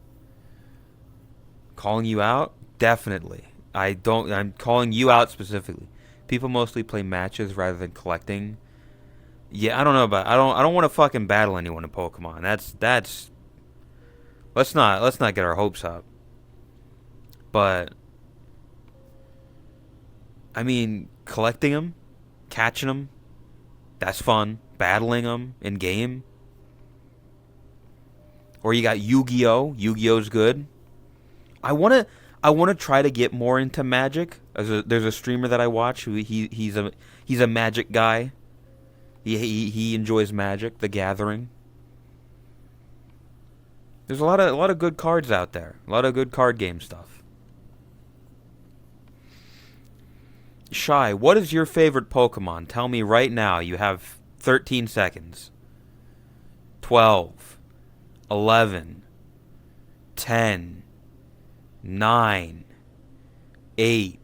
S2: Calling you out, definitely. I'm calling you out specifically. People mostly play matches rather than collecting. Yeah, I don't know about. I don't want to fucking battle anyone in Pokemon. That's. Let's not get our hopes up. But I mean, collecting them, catching them, that's fun. Battling them in game. Or you got Yu-Gi-Oh. Yu-Gi-Oh's good. I wanna try to get more into Magic. There's a streamer that I watch who he's a Magic guy. He enjoys Magic, The Gathering. There's a lot of good cards out there. A lot of good card game stuff. Shy, what is your favorite Pokemon? Tell me right now. You have 13 seconds. 12, 11, 10, 9, 8.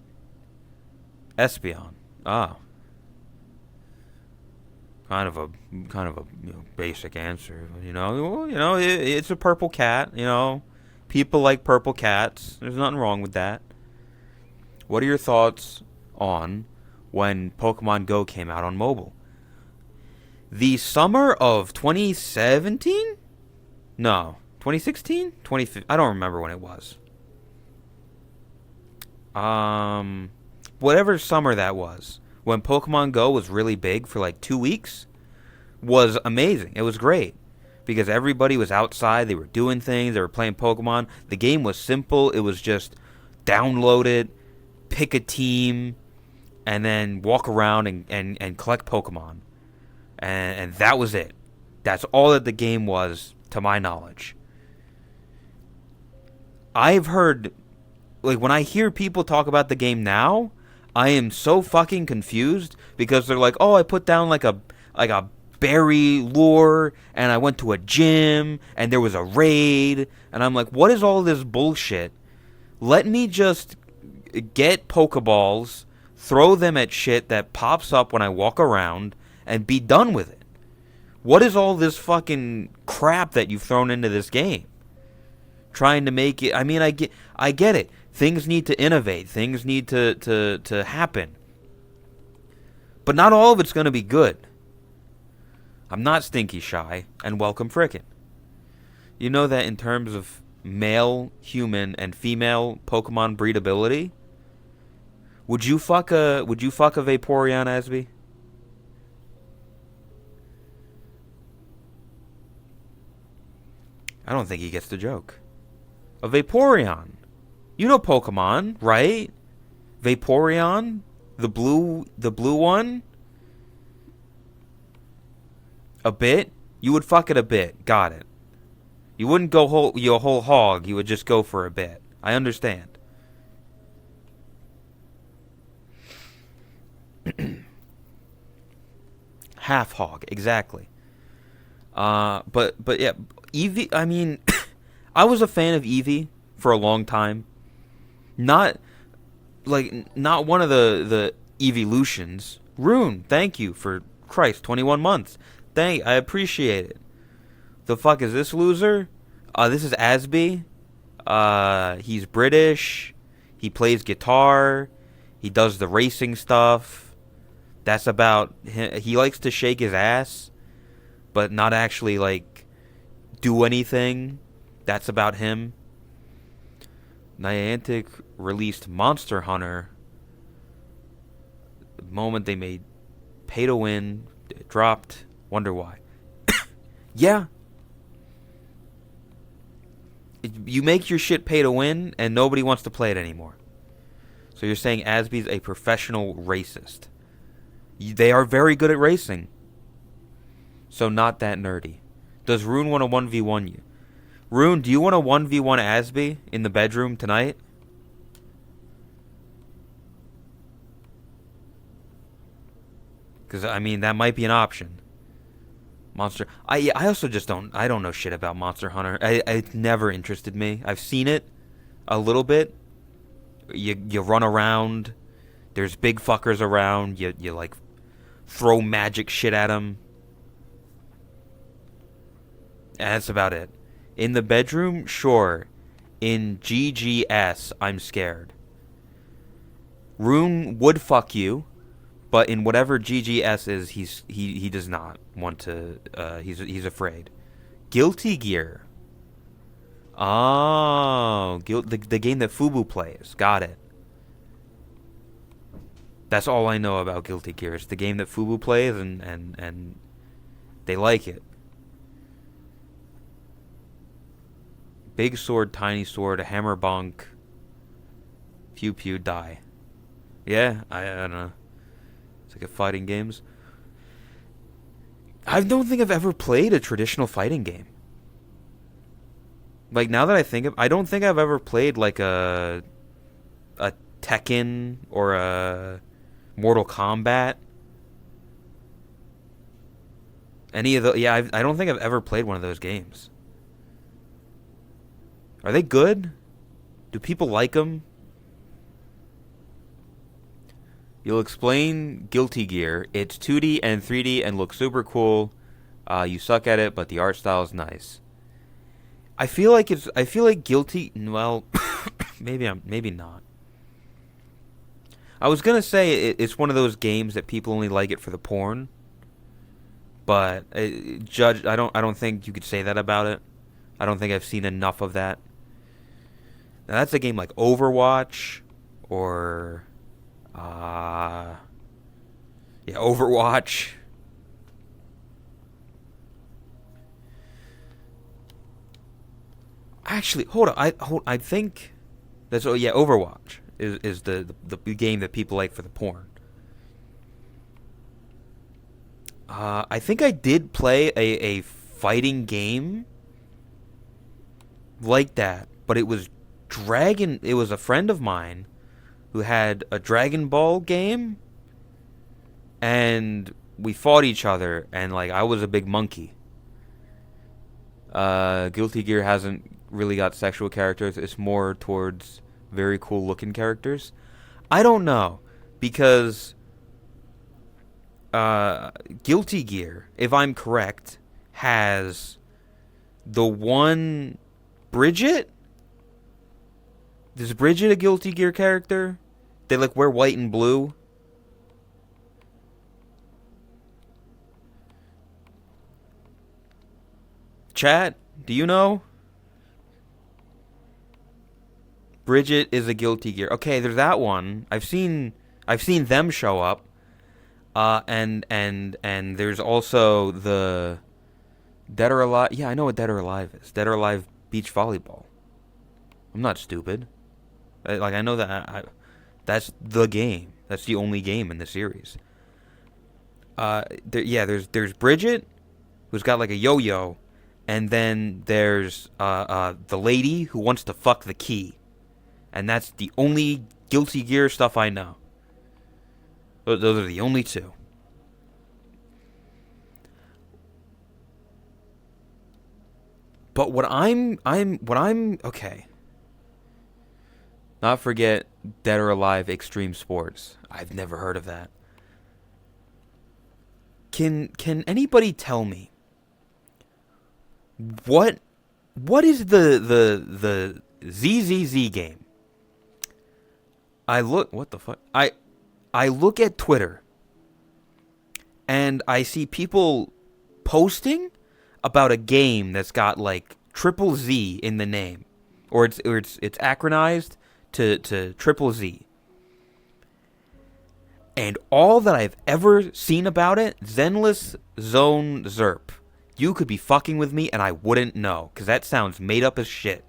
S2: Espeon. Ah. Kind of a basic answer. It's a purple cat. People like purple cats. There's nothing wrong with that. What are your thoughts on when Pokemon Go came out on mobile? The summer of 2017? No, 2016, 2015. I don't remember when it was. Whatever summer that was, when Pokemon Go was really big for like 2 weeks, was amazing. It was great because everybody was outside. They were doing things. They were playing Pokemon. The game was simple. It was just download it, pick a team, and then walk around and collect Pokemon. And that was it. That's all that the game was, to my knowledge. I've heard, like, when I hear people talk about the game now, I am so fucking confused because they're like, oh, I put down like a berry lure and I went to a gym and there was a raid, and I'm like, what is all this bullshit? Let me just get Pokeballs, throw them at shit that pops up when I walk around, and be done with it. What is all this fucking crap that you've thrown into this game? Trying to make it, I mean, I get it. Things need to innovate. Things need to happen. But not all of it's going to be good. I'm not Stinky Shy, and welcome frickin'. You know that in terms of male, human, and female Pokemon breedability, would you fuck a Vaporeon, Asby? I don't think he gets the joke. A Vaporeon. You know Pokemon, right? Vaporeon, the blue one. A bit. You would fuck it a bit. Got it. You wouldn't go whole hog. You would just go for a bit. I understand. Half hog, exactly. But yeah, Eevee. I mean, I was a fan of Eevee for a long time. Not not one of the evolutions. Rune, thank you for Christ 21 months. I appreciate it. The fuck is this loser? This is Asby. He's British. He plays guitar. He does the racing stuff. That's about him. He likes to shake his ass, but not actually like do anything. That's about him. Niantic released Monster Hunter. The moment they made pay to win, it dropped. Wonder why. Yeah. You make your shit pay to win, and nobody wants to play it anymore. So you're saying Asby's a professional racist. They are very good at racing. So not that nerdy. Does Rune want to 1v1 you? Rune, do you want to 1v1 Asby in the bedroom tonight? Because, I mean, that might be an option. Monster. I also just don't. I don't know shit about Monster Hunter. It's never interested me. I've seen it a little bit. You run around. There's big fuckers around. You like throw magic shit at them. And that's about it. In the bedroom, sure. In GGS, I'm scared. Rune would fuck you. But in whatever GGS is, he does not want to. He's afraid. Guilty Gear. Oh, the game that Fubu plays. Got it. That's all I know about Guilty Gear. It's the game that Fubu plays, and they like it. Big sword, tiny sword, a hammer bonk. Pew pew die. Yeah, I don't know. It's like a fighting games. I don't think I've ever played a traditional fighting game. Like, now that I think of, I don't think I've ever played like a Tekken or a Mortal Kombat. Any of the, yeah, I don't think I've ever played one of those games. Are they good? Do people like them? You'll explain Guilty Gear. It's 2D and 3D and looks super cool. You suck at it, but the art style is nice. I feel like Guilty. Well, maybe not. I was gonna say it's one of those games that people only like it for the porn. But I don't think you could say that about it. I don't think I've seen enough of that. Now that's a game like Overwatch or. Yeah, Overwatch. Actually, hold on. I think that's Overwatch is the game that people like for the porn. I think I did play a fighting game like that, but it was Dragon. It was a friend of mine who had a Dragon Ball game, and we fought each other, and like I was a big monkey. Guilty Gear hasn't really got sexual characters. It's more towards very cool looking characters. I don't know, because Guilty Gear, if I'm correct, has the one Bridget. Is Bridget a Guilty Gear character? They like wear white and blue. Chat, do you know? Bridget is a Guilty Gear. Okay, there's that one. I've seen them show up. And there's also the Dead or Alive. Yeah, I know what Dead or Alive is. Dead or Alive beach volleyball. I'm not stupid. Like I know that that's the game. That's the only game in the series. There's Bridget, who's got like a yo-yo, and then there's the lady who wants to fuck the key, and that's the only Guilty Gear stuff I know. Those are the only two. But what I'm okay. Not forget Dead or Alive Extreme Sports. I've never heard of that. Can anybody tell me what is the ZZZ game? What the fuck? I look at Twitter and I see people posting about a game that's got like triple Z in the name, or it's acronized to triple Z. And all that I've ever seen about it, Zenless Zone Zerp. You could be fucking with me and I wouldn't know, because that sounds made up as shit.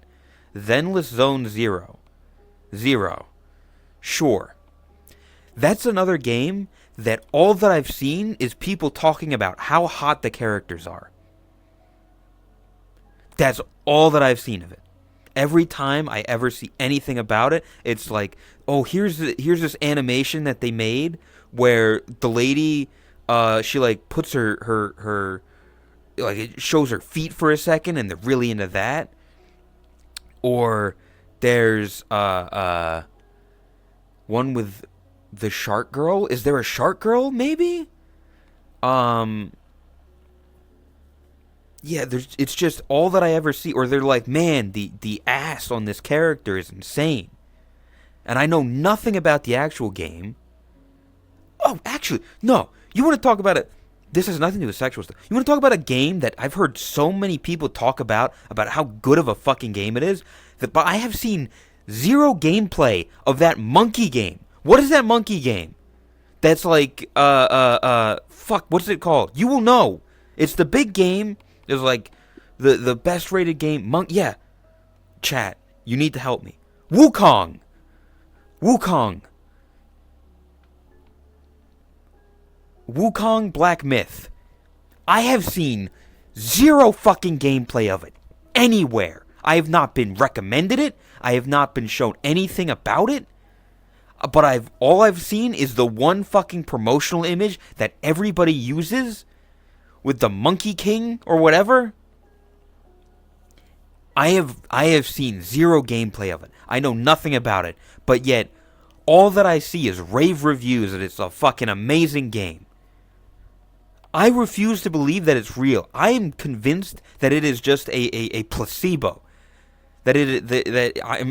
S2: Zenless Zone Zero. Sure. That's another game that all that I've seen is people talking about how hot the characters are. That's all that I've seen of it. Every time I ever see anything about it, it's like, oh, here's this animation that they made where the lady, she like puts her like it shows her feet for a second, and they're really into that. Or there's one with the shark girl. Is there a shark girl? Maybe. Yeah, it's just all that I ever see. Or they're like, man, the ass on this character is insane. And I know nothing about the actual game. Oh, actually, no. You want to talk about it? This has nothing to do with sexual stuff. You want to talk about a game that I've heard so many people talk about how good of a fucking game it is? But I have seen zero gameplay of that monkey game. What is that monkey game? That's like, fuck, what's it called? You will know. It's the big game. It's like the best rated game. Yeah. Chat, you need to help me. Wukong. Wukong Black Myth. I have seen zero fucking gameplay of it anywhere. I have not been recommended it. I have not been shown anything about it. But all I've seen is the one fucking promotional image that everybody uses with the Monkey King or whatever. I have seen zero gameplay of it. I know nothing about it, but yet all that I see is rave reviews that it's a fucking amazing game. I refuse to believe that it's real. I am convinced that it is just a placebo. That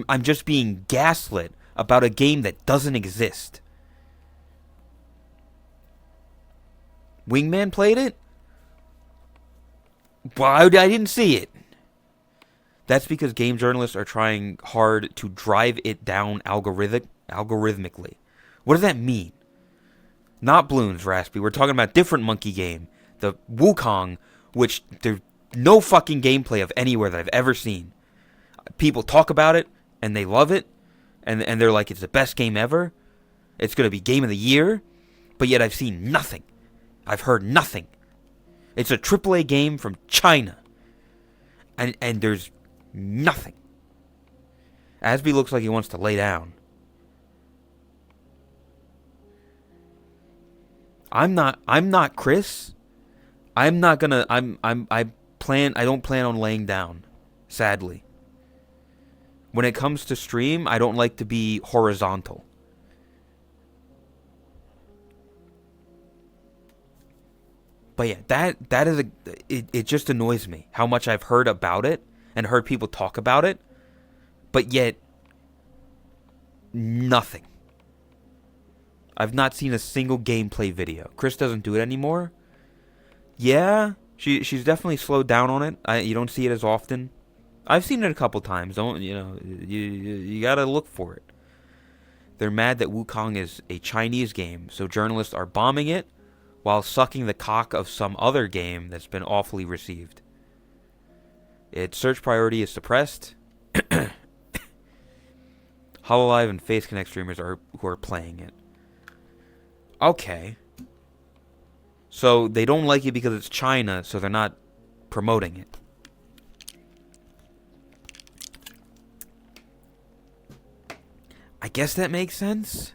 S2: I'm just being gaslit about a game that doesn't exist. Wingman played it? Well, I didn't see it. That's because game journalists are trying hard to drive it down algorithmically. What does that mean? Not Bloons, Raspy. We're talking about a different monkey game. The Wukong, which there's no fucking gameplay of anywhere that I've ever seen. People talk about it, and they love it, and they're like, it's the best game ever. It's going to be game of the year. But yet I've seen nothing. I've heard nothing. It's a AAA game from China. And there's nothing. Asby looks like he wants to lay down. I'm not Chris. I don't plan on laying down, sadly. When it comes to stream, I don't like to be horizontal. But yeah, that is it just annoys me how much I've heard about it and heard people talk about it, but yet nothing. I've not seen a single gameplay video. Chris doesn't do it anymore. Yeah, she's definitely slowed down on it. You don't see it as often. I've seen it a couple times. You gotta look for it. They're mad that Wukong is a Chinese game, so journalists are bombing it while sucking the cock of some other game that's been awfully received. Its search priority is suppressed. Hololive and Face Connect streamers who are playing it. Okay. So they don't like it because it's China, so they're not promoting it. I guess that makes sense.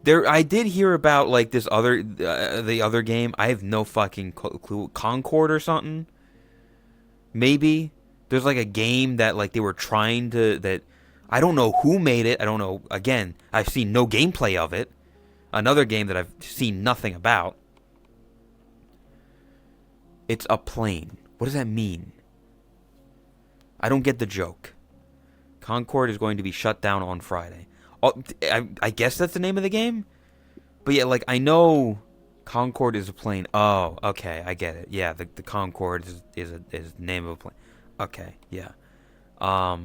S2: I did hear about like this other, the other game. I have no fucking clue. Concord or something. Maybe there's like a game that like they were trying to that. I don't know who made it. I don't know. Again, I've seen no gameplay of it. Another game that I've seen nothing about. It's a plane. What does that mean? I don't get the joke. Concord is going to be shut down on Friday. I guess that's the name of the game? But yeah, like, I know Concord is a plane. Oh, okay, I get it. Yeah, the Concord is the name of a plane. Okay, yeah. I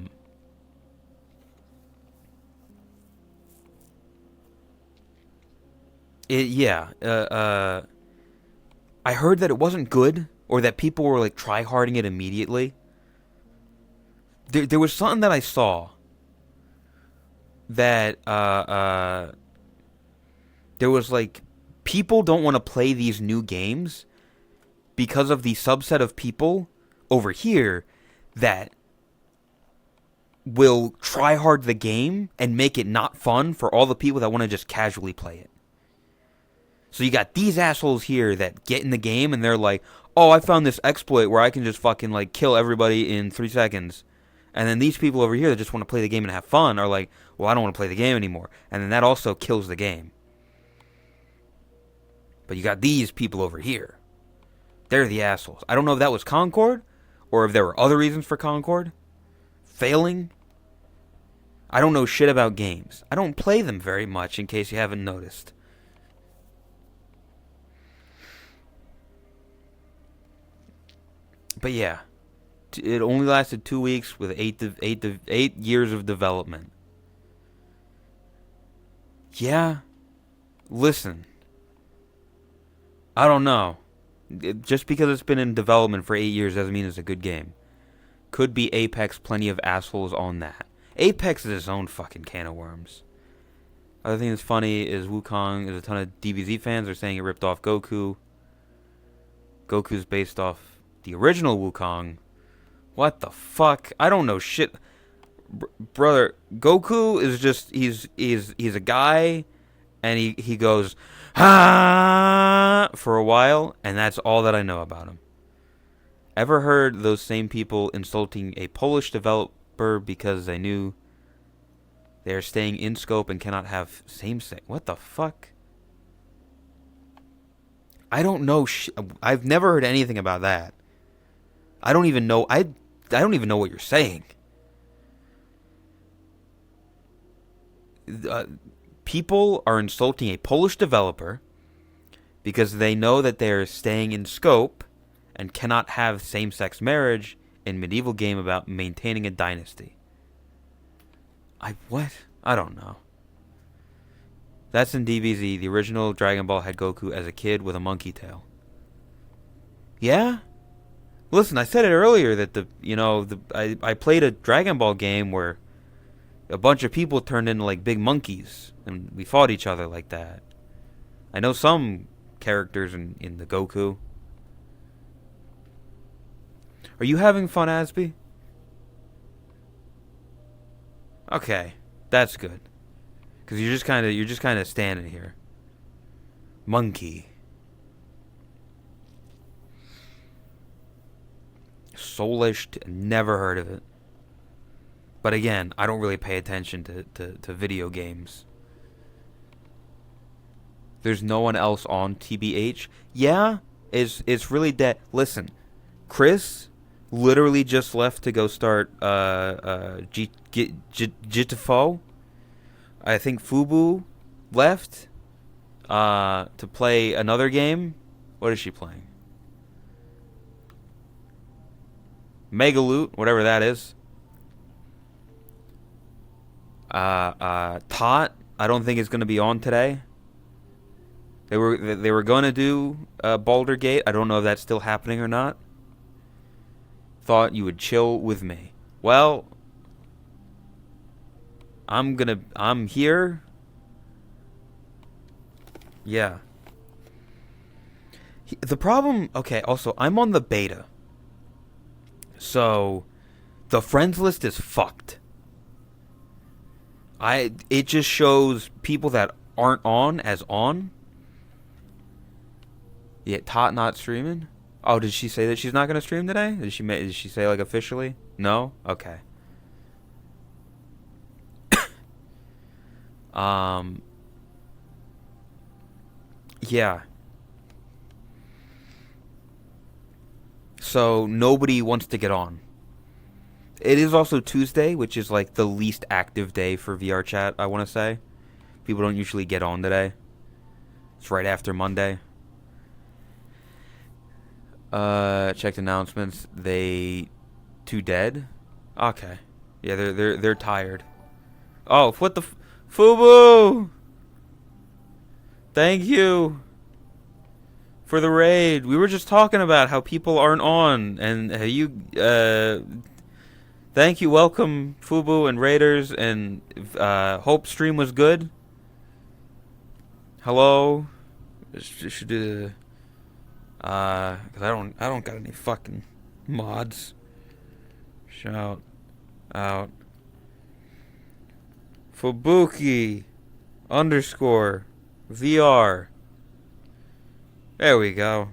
S2: heard that it wasn't good, or that people were, like, try-harding it immediately. There was something that I saw that there was like people don't want to play these new games because of the subset of people over here that will try hard the game and make it not fun for all the people that want to just casually play it. So you got these assholes here that get in the game and they're like, "Oh, I found this exploit where I can just fucking like kill everybody in 3 seconds." And then these people over here that just want to play the game and have fun are like, "Well, I don't want to play the game anymore." And then that also kills the game. But you got these people over here. They're the assholes. I don't know if that was Concord or if there were other reasons for Concord failing. I don't know shit about games. I don't play them very much, in case you haven't noticed. But yeah, it only lasted 2 weeks with 8 years of development. Yeah, listen, I don't know. Just because it's been in development for 8 years doesn't mean it's a good game. Could be Apex, plenty of assholes on that. Apex is its own fucking can of worms. Other thing that's funny is Wukong is a ton of DBZ fans are saying it ripped off Goku. Goku's based off the original Wukong. What the fuck? I don't know shit. Brother, Goku is just he's a guy and he goes ha for a while, and that's all that I know about him. Ever heard those same people insulting a Polish developer because they knew they are staying in scope and cannot have same sex? What the fuck? I don't know. I've never heard anything about that. I don't even know. I don't even know what you're saying. People are insulting a Polish developer because they know that they're staying in scope and cannot have same-sex marriage in medieval game about maintaining a dynasty. What? I don't know. That's in DBZ. The original Dragon Ball had Goku as a kid with a monkey tail. Yeah? Listen, I said it earlier that I played a Dragon Ball game where a bunch of people turned into like big monkeys and we fought each other like that. I know some characters in the Goku. Are you having fun, Asby? Okay, that's good. Cause you're just kind of standing here. Monkey. Soulish, never heard of it. But again, I don't really pay attention to video games. There's no one else on TBH. Yeah, it's really dead. Listen, Chris literally just left to go start GTFO. I think Fubu left to play another game. What is she playing? Megaloot, whatever that is. Tot, I don't think is going to be on today. They were going to do Baldur Gate. I don't know if that's still happening or not. thought you would chill with me. Well, I'm here. Yeah. The problem, okay, also, I'm on the beta. So, the friends list is fucked. It just shows people that aren't on as on. Yeah, Tot not streaming? Oh, did she say that she's not going to stream today? Did she say, like, officially? No? Okay. Yeah. So, nobody wants to get on. It is also Tuesday, which is, like, the least active day for VR chat, I want to say. People don't usually get on today. It's right after Monday. Checked announcements. They too dead? Okay. Yeah, they're tired. Oh, what the Fubu! Thank you for the raid. We were just talking about how people aren't on, and thank you, welcome Fubu and Raiders, and hope stream was good. Hello. Should do the cause I don't got any fucking mods. Shout out Fubuki _ VR. There we go.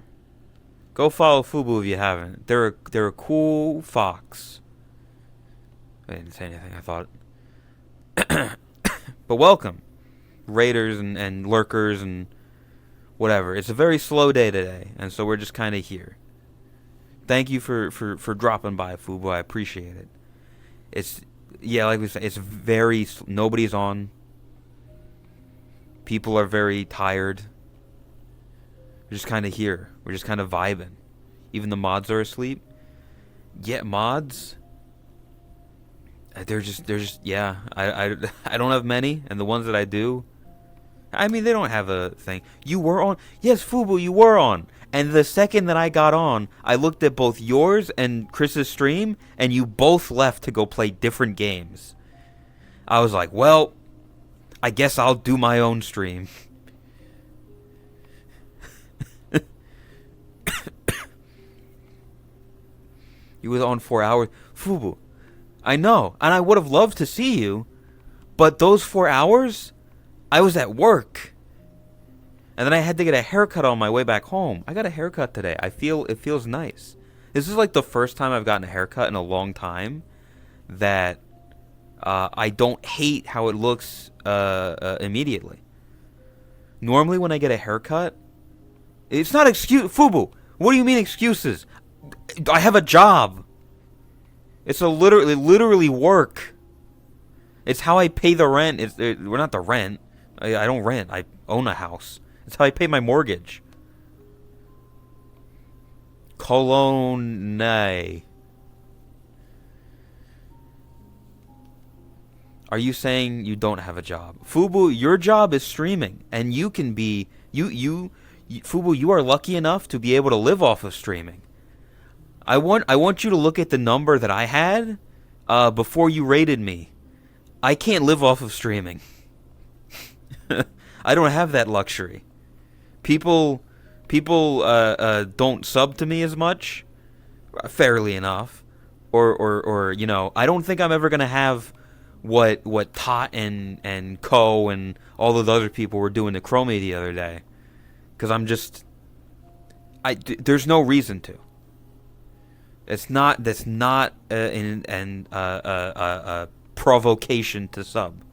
S2: Go follow Fubu if you haven't. They're a cool fox. I didn't say anything, I thought. But welcome, raiders and lurkers and whatever. It's a very slow day today, and so we're just kind of here. Thank you for dropping by, Fubu. I appreciate it. It's, yeah, like we said, it's very, nobody's on. People are very tired. We're just kind of here. We're just kind of vibing. Even the mods are asleep. Yet mods, they're just yeah. I don't have many, and the ones that I do, I mean, they don't have a thing. You were on, yes, Fubu, you were on. And the second that I got on, I looked at both yours and Chris's stream, and you both left to go play different games. I was like, well, I guess I'll do my own stream. You was on 4 hours. Fubu, I know, and I would have loved to see you, but those 4 hours, I was at work. And then I had to get a haircut on my way back home. I got a haircut today. It feels nice. This is like the first time I've gotten a haircut in a long time that I don't hate how it looks immediately. Normally when I get a haircut, it's not excuse. Fubu, what do you mean excuses? I have a job. It's a literally work. It's how I pay the rent. We're not the rent. I don't rent. I own a house. It's how I pay my mortgage. Cologne. Are you saying you don't have a job? Fubu, your job is streaming, and you can be Fubu, you are lucky enough to be able to live off of streaming. I want you to look at the number that I had before you rated me. I can't live off of streaming. I don't have that luxury. People don't sub to me as much, fairly enough, or you know, I don't think I'm ever gonna have what Tot and Co and all those other people were doing to Chromie the other day, because there's no reason to. That's not a provocation to sub.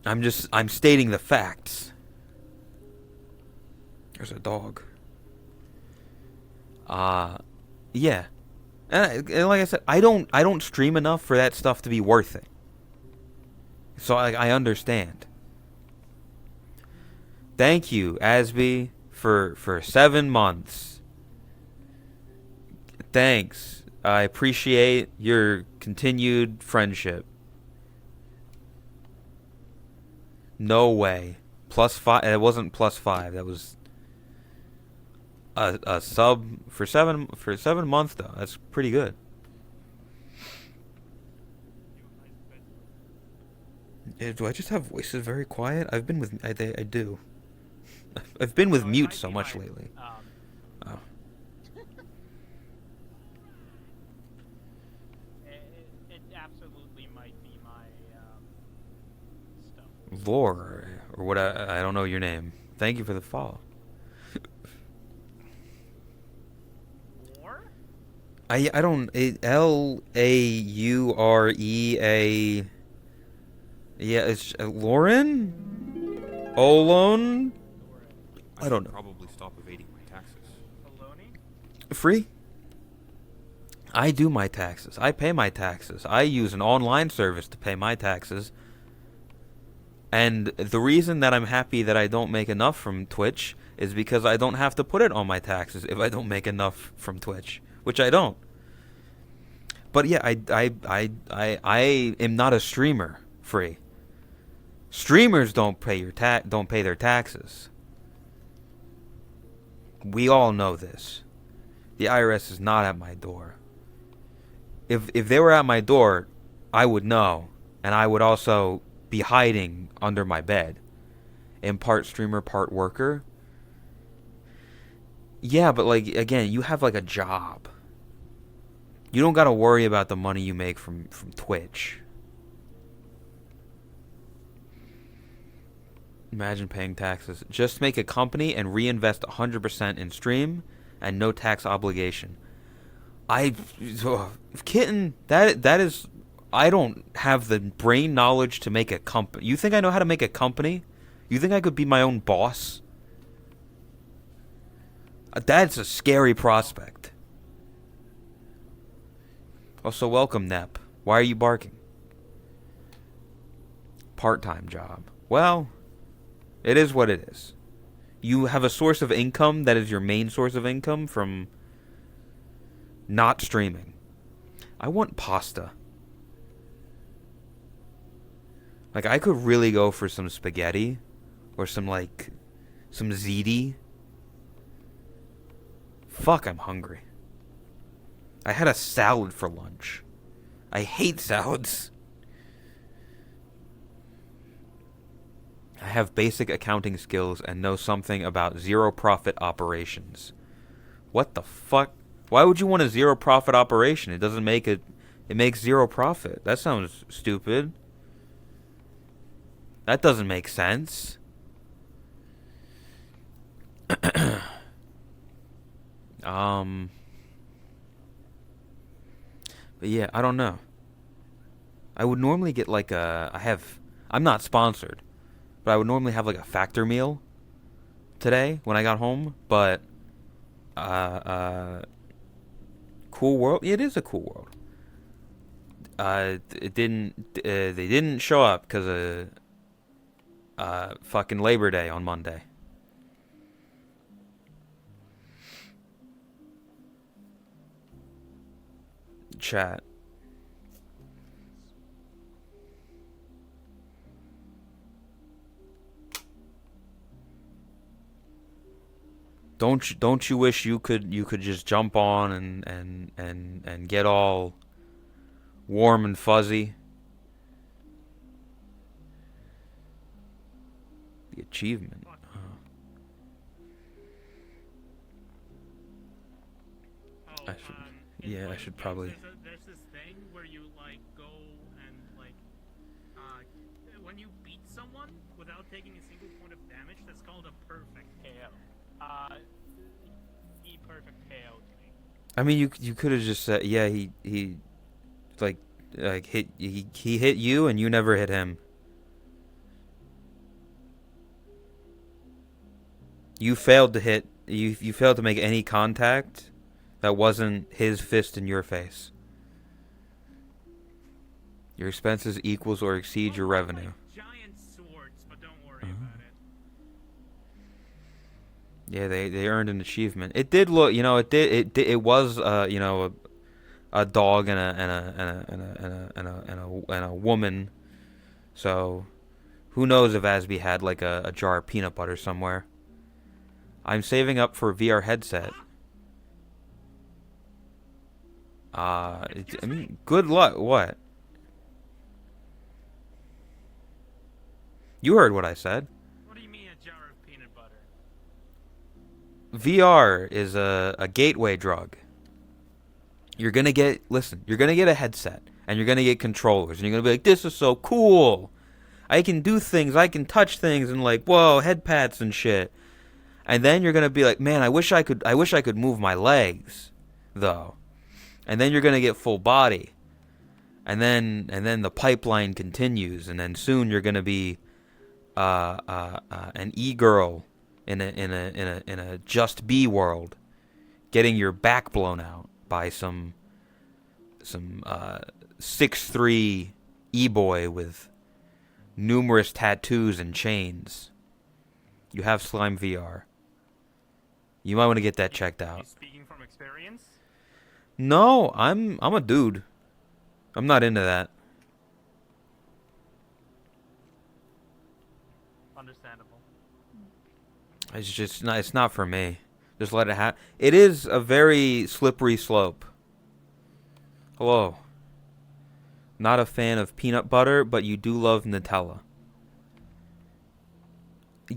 S2: I'm stating the facts. There's a dog. Yeah. And like I said, I don't stream enough for that stuff to be worth it. So I understand. Thank you, Asby, for 7 months. Thanks. I appreciate your continued friendship. No way. +5. It wasn't +5. That was A sub for 7 months though. That's pretty good.
S1: You have nice bedroom.
S2: Do I just have voices very quiet? I've been with I do. I've been with
S1: No, it
S2: mute
S1: might
S2: so
S1: be
S2: much
S1: my
S2: lately. Oh,
S1: it absolutely might be my stuff.
S2: Lore or what? I don't know your name. Thank you for the follow.
S1: War?
S2: I don't Laure. Yeah, it's Lauren. Olone.
S1: Lauren.
S2: I don't know. Probably stop evading my taxes.
S1: Baloney?
S2: Free. I do my taxes. I pay my taxes. I use an online service to pay my taxes. And the reason that I'm happy that I don't make enough from Twitch is because I don't have to put it on my taxes if I don't make enough from Twitch, which I don't. But yeah, I am not a streamer. Free. Streamers don't pay their taxes. We all know this. The IRS is not at my door. If they were at my door, I would know, and I would also be hiding under my bed. In part streamer, part worker. Yeah, but like again, you have like a job. You don't gotta worry about the money you make from Twitch. Imagine paying taxes. Just make a company and reinvest 100% in stream and no tax obligation. I Kitten, that is I don't have the brain knowledge to make a company. You think I know how to make a company? You think I could be my own boss? That's a scary prospect. Also, welcome, Nep. Why are you barking? Part-time job. Well, it is what it is. You have a source of income that is your main source of income from not streaming. I want pasta. Like, I could really go for some spaghetti or some ziti. Fuck, I'm hungry. I had a salad for lunch. I hate salads. I have basic accounting skills and know something about zero profit operations. What the fuck? Why would you want a zero profit operation? It doesn't make it. It makes zero profit. That sounds stupid. That doesn't make sense. um. But yeah, I don't know. I would normally get like a. I'm not sponsored, but I would normally have like a factor meal today when I got home. But cool world. It is a cool world. It didn't. They didn't show up because of fucking Labor Day on Monday. Chat. Don't you wish you could just jump on and get all warm and fuzzy? The achievement.
S1: Fuck.
S2: I
S1: Oh,
S2: should.
S1: in
S2: Yeah, I
S1: fighting
S2: should
S1: games,
S2: probably.
S1: there's this thing where you like go and like uh, when you beat someone without taking a single point of damage, that's called a perfect KO. He perfect KO'd me.
S2: I mean, you could have just said, yeah, he like hit he hit you and you never hit him. You failed to hit. You failed to make any contact that wasn't his fist in your face. Your expenses equals or exceed
S1: Well,
S2: your
S1: mine
S2: revenue.
S1: like giant swords, but don't worry
S2: Uh-huh.
S1: about it.
S2: Yeah, they earned an achievement. It did look, it was a dog and a woman. So who knows if Asby had like a jar of peanut butter somewhere. I'm saving up for a VR headset. I mean, good luck. What? You heard what I said.
S1: What do you mean a jar of peanut butter?
S2: VR is a gateway drug. You're gonna get, listen, you're gonna get a headset, and you're gonna get controllers, and you're gonna be like, this is so cool. I can do things, I can touch things, and like, whoa, head pats and shit. And then you're gonna be like, man, I wish I could move my legs, though. And then you're gonna get full body. And then the pipeline continues, and then soon you're gonna be an e-girl in a just be world, getting your back blown out by some 6'3" e-boy with numerous tattoos and chains. You have Slime VR. You might want to get that checked out.
S1: Speaking from experience?
S2: No, I'm a dude. I'm not into that.
S1: Understandable.
S2: It's just not. It's not for me. Just let it happen. It is a very slippery slope. Hello. Not a fan of peanut butter, but you do love Nutella.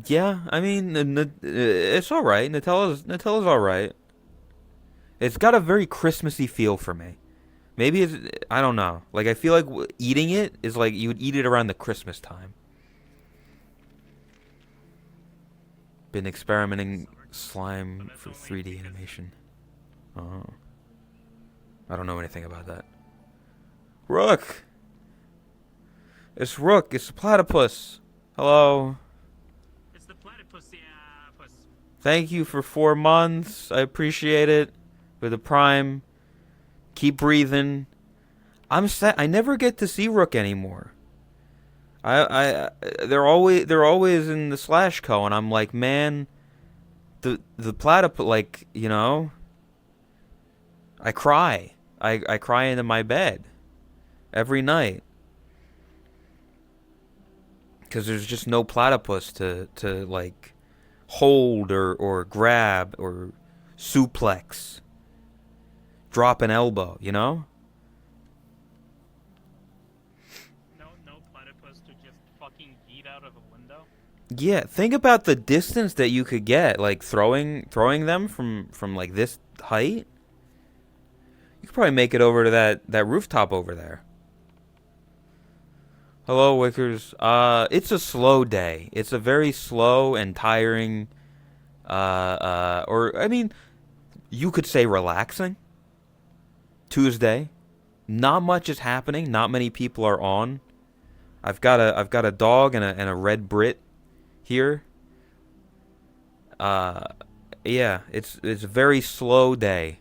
S2: Yeah, I mean, it's all right. Nutella's all right. It's got a very Christmassy feel for me. Maybe it's, I don't know. Like, I feel like eating it is like you would eat it around the Christmas time. Been experimenting slime for 3D animation. Oh. I don't know anything about that. Rook! It's Rook. It's the platypus. Hello.
S1: It's the platypus.
S2: Thank you for 4 months. I appreciate it. For the Prime. Keep breathing. I'm sad. I never get to see Rook anymore. They're always in the Slash Co, and I'm like, man, the platypus, like, you know, I cry. I cry into my bed every night because there's just no platypus to like hold or grab or suplex, drop an elbow, you know?
S1: No platypus to just fucking yeet out of a window.
S2: Yeah, think about the distance that you could get, like throwing them from like this height. You could probably make it over to that rooftop over there. Hello, Wickers. It's a slow day. It's a very slow and tiring, or I mean, you could say relaxing. Tuesday, not much is happening. Not many people are on. I've got a dog and a red Brit here. Yeah, it's a very slow day.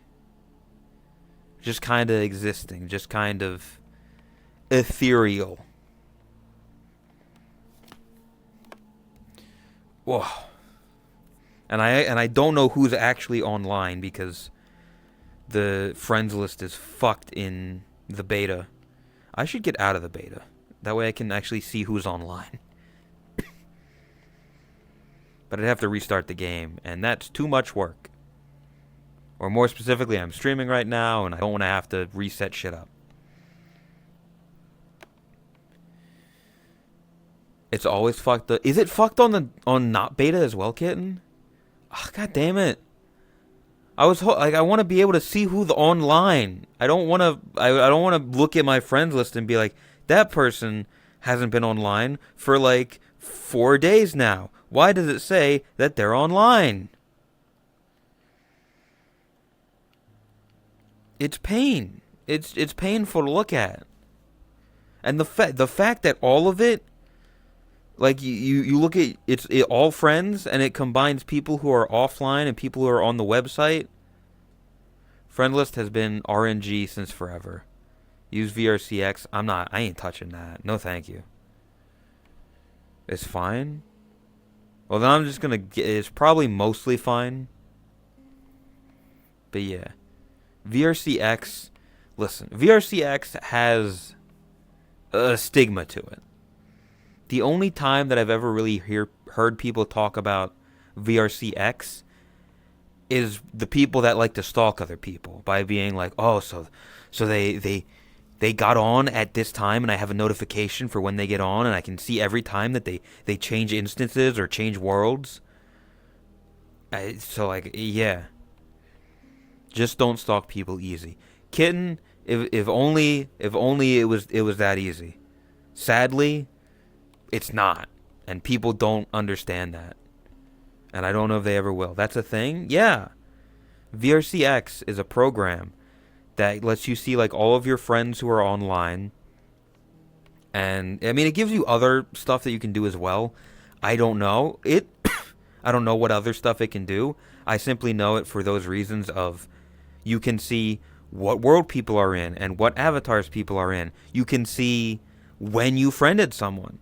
S2: Just kind of existing, just kind of ethereal. Whoa. And I don't know who's actually online because the friends list is fucked in the beta. I should get out of the beta. That way I can actually see who's online. But I'd have to restart the game, and that's too much work. Or more specifically, I'm streaming right now, and I don't want to have to reset shit up. It's always fucked up. Is it fucked on not beta as well, kitten? Oh, God damn it. I want to be able to see who's online. I don't want to look at my friends list and be like, that person hasn't been online for like 4 days now. Why does it say that they're online? It's pain. It's painful to look at. And the fact that all of it, like you look at it all friends, and it combines people who are offline and people who are on the website. Friend list has been RNG since forever. Use VRCX. I ain't touching that. No, thank you. It's fine. Well, then I'm just gonna it's probably mostly fine. But yeah. VRCX, listen, VRCX has a stigma to it. The only time that I've ever really heard people talk about VRCX is the people that like to stalk other people by being like, oh, so they got on at this time, and I have a notification for when they get on, and I can see every time that they change instances or change worlds. So like, yeah, just don't stalk people easy. Kitten, if only it was that easy. Sadly, it's not, and people don't understand that, and I don't know if they ever will. That's a thing, yeah. VRCX is a program that lets you see like all of your friends who are online, and I mean it gives you other stuff that you can do as well. I don't know it. I don't know what other stuff it can do. I simply know it for those reasons of you can see what world people are in and what avatars people are in. You can see when you friended someone.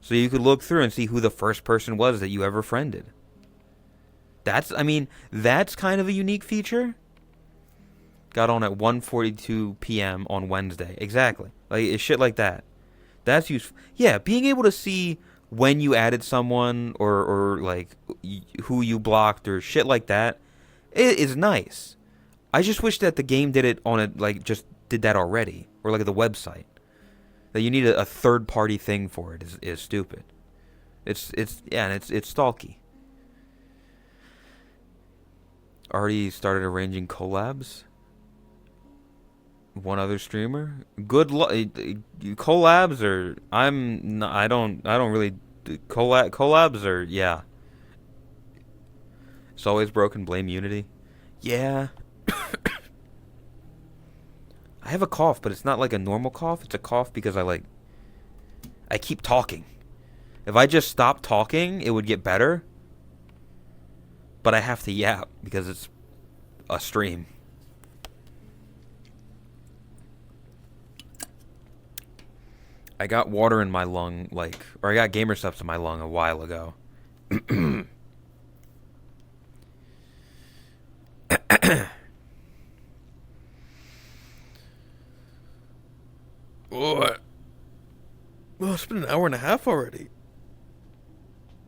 S2: So you could look through and see who the first person was that you ever friended. That's kind of a unique feature. Got on at 1:42 p.m. on Wednesday. Exactly. Like, it's shit like that. That's useful. Yeah, being able to see when you added someone or like who you blocked or shit like that, it is nice. I just wish that the game did it on it, like just did that already, or like the website. That you need a third party thing for it is stupid. It's stalky. Already started arranging collabs. One other streamer. Good luck. Collabs are. I don't really. Collabs are. Yeah. It's always broken. Blame Unity. Yeah. I have a cough, but it's not like a normal cough. It's a cough because I keep talking. If I just stopped talking, it would get better. But I have to yap because it's a stream. I got water in my lung, or I got gamer subs in my lung a while ago. What? Well, it's been an hour and a half already.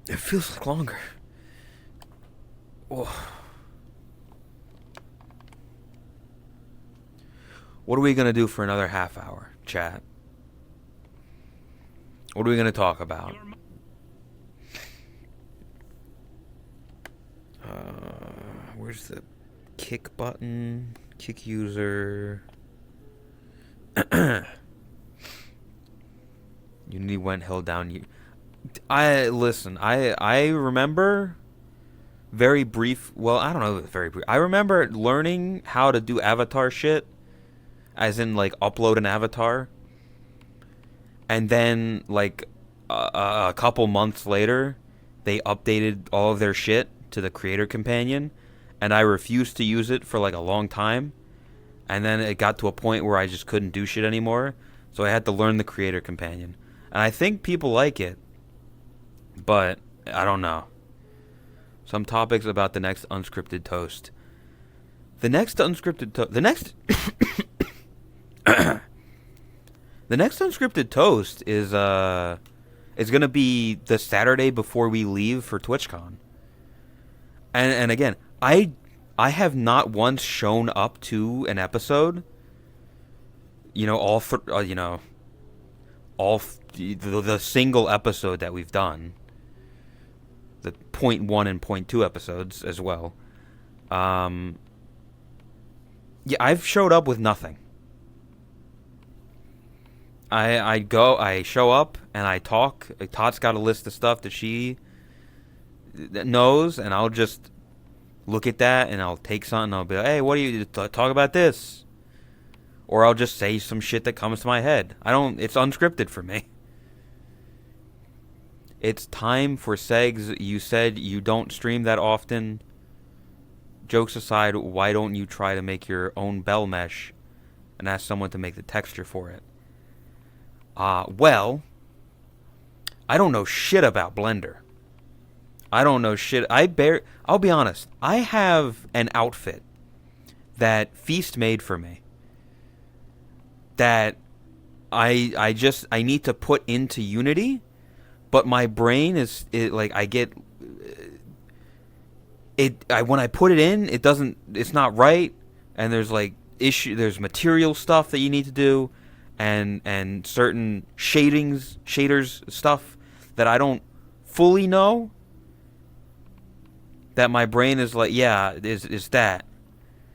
S2: It feels like longer. Oh. What are we gonna do for another half hour, chat? What are we gonna talk about? Where's the kick button? Kick user. Unity went held down. I remember very brief. Well, I don't know if it's very brief. I remember learning how to do avatar shit, as in like upload an avatar. And then, like, a couple months later, they updated all of their shit to the Creator Companion, and I refused to use it for, like, a long time. And then it got to a point where I just couldn't do shit anymore, so I had to learn the Creator Companion. And I think people like it, but I don't know. Some topics about the next unscripted toast. The next unscripted toast... The next... The next unscripted toast is gonna be the Saturday before we leave for TwitchCon. And again, I have not once shown up to an episode. You know, the single episode that we've done, the .1 and .2 episodes as well. Yeah, I've showed up with nothing. I show up and I talk. Todd's got a list of stuff that she knows, and I'll just look at that and I'll take something. And I'll be like, "Hey, what do you talk about this?" Or I'll just say some shit that comes to my head. It's unscripted for me. It's time for Segs. You said you don't stream that often. Jokes aside, why don't you try to make your own bell mesh and ask someone to make the texture for it? Well, I don't know shit about Blender. I don't know shit. I'll be honest. I have an outfit that Feast made for me that I need to put into Unity, but my brain is like, when I put it in, it doesn't. It's not right, and there's like there's material stuff that you need to do, and certain shaders stuff that I don't fully know. That my brain is like, yeah, is that.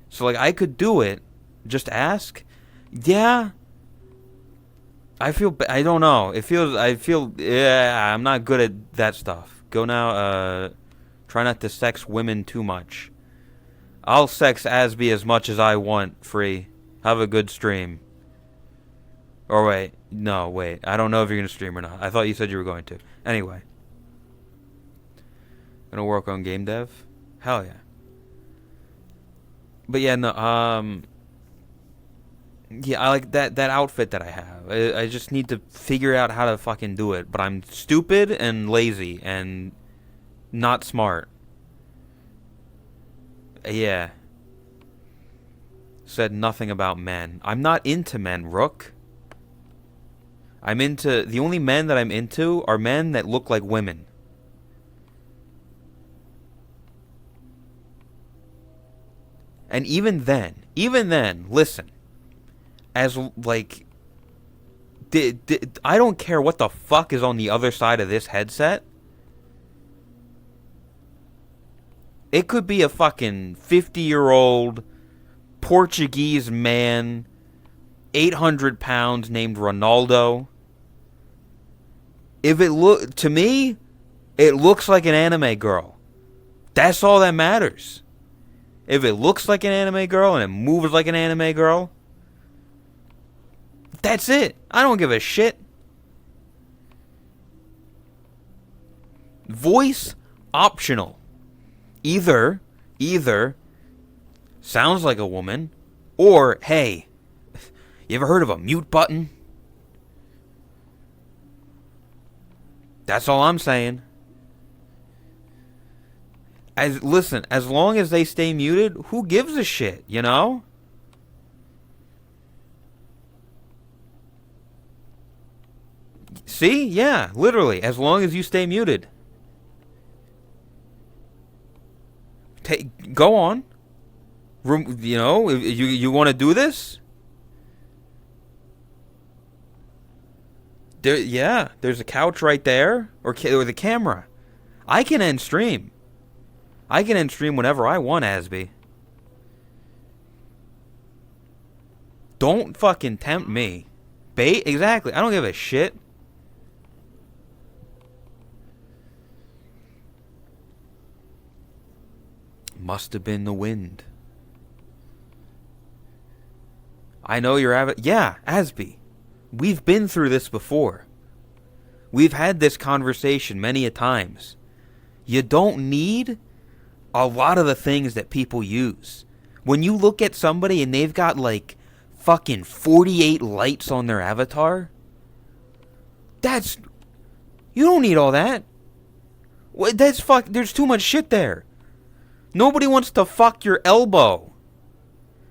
S2: So like I could do it, just ask. Yeah. I don't know. Yeah, I'm not good at that stuff. Go now, try not to sex women too much. I'll sex Asby as much as I want, free. Have a good stream. Or wait, no, wait. I don't know if you're gonna stream or not. I thought you said you were going to. Anyway. Gonna work on game dev? Hell yeah. But yeah, no, yeah, I like that outfit that I have. I just need to figure out how to fucking do it. But I'm stupid and lazy and not smart. Yeah. Said nothing about men. I'm not into men, Rook. The only men that I'm into are men that look like women. And even then, listen. As, like, I don't care what the fuck is on the other side of this headset. It could be a fucking 50-year-old Portuguese man, 800 pounds, named Ronaldo. To me, it looks like an anime girl. That's all that matters. If it looks like an anime girl and it moves like an anime girl, that's it. I don't give a shit. Voice optional. Either sounds like a woman, or hey, you ever heard of a mute button? That's all I'm saying. Listen, as long as they stay muted, who gives a shit, you know? See? Yeah, literally, as long as you stay muted. Go on. You know, if you want to do this? There's a couch right there, or the camera. I can end stream. I can end stream whenever I want, Asby. Don't fucking tempt me. Bait? Exactly. I don't give a shit. Must have been the wind. I know you're yeah, Asby. We've been through this before. We've had this conversation many a times. You don't need a lot of the things that people use. When you look at somebody and they've got like fucking 48 lights on their avatar, you don't need all that. There's too much shit there. Nobody wants to fuck your elbow.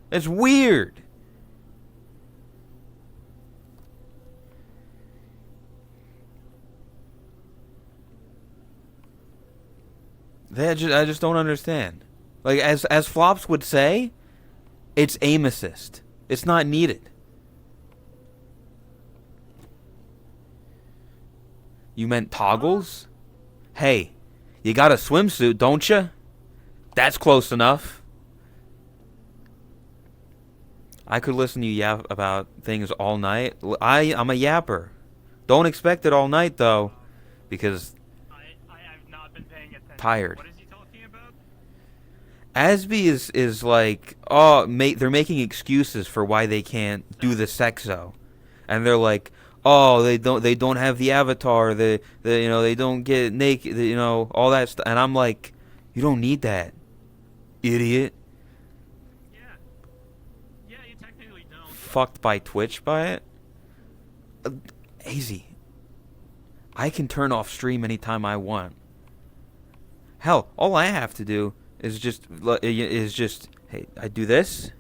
S2: That's weird. I just don't understand. Like, as Flops would say, it's aim assist. It's not needed. You meant toggles? Hey, you got a swimsuit, don't you? That's close enough. I could listen to you yap about things all night. I'm a yapper. Don't expect it all night, though, because
S1: I've not been paying attention.
S2: Tired.
S1: What is he talking about?
S2: Asby is like, they're making excuses for why they can't do the sexo, and they're like, they don't have the avatar, they don't get naked, all that stuff, and I'm like, you don't need that, idiot.
S1: Yeah, you technically don't.
S2: Fucked by Twitch by it. Easy. I can turn off stream anytime I want. Hell, all I have to do is just hey, I do this.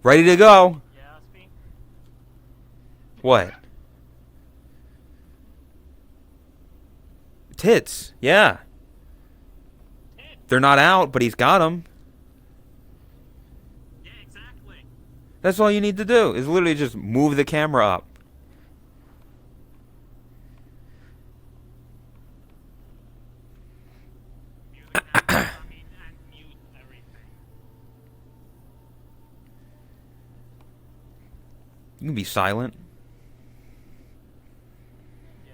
S2: Ready to go.
S1: Yeah, speak.
S2: What? tits. Yeah.
S1: Tits.
S2: They're not out, but he's got them.
S1: Yeah, exactly.
S2: That's all you need to do, is literally just move the camera up.
S1: Music happens, and mute everything.
S2: You can be silent.
S1: Yeah.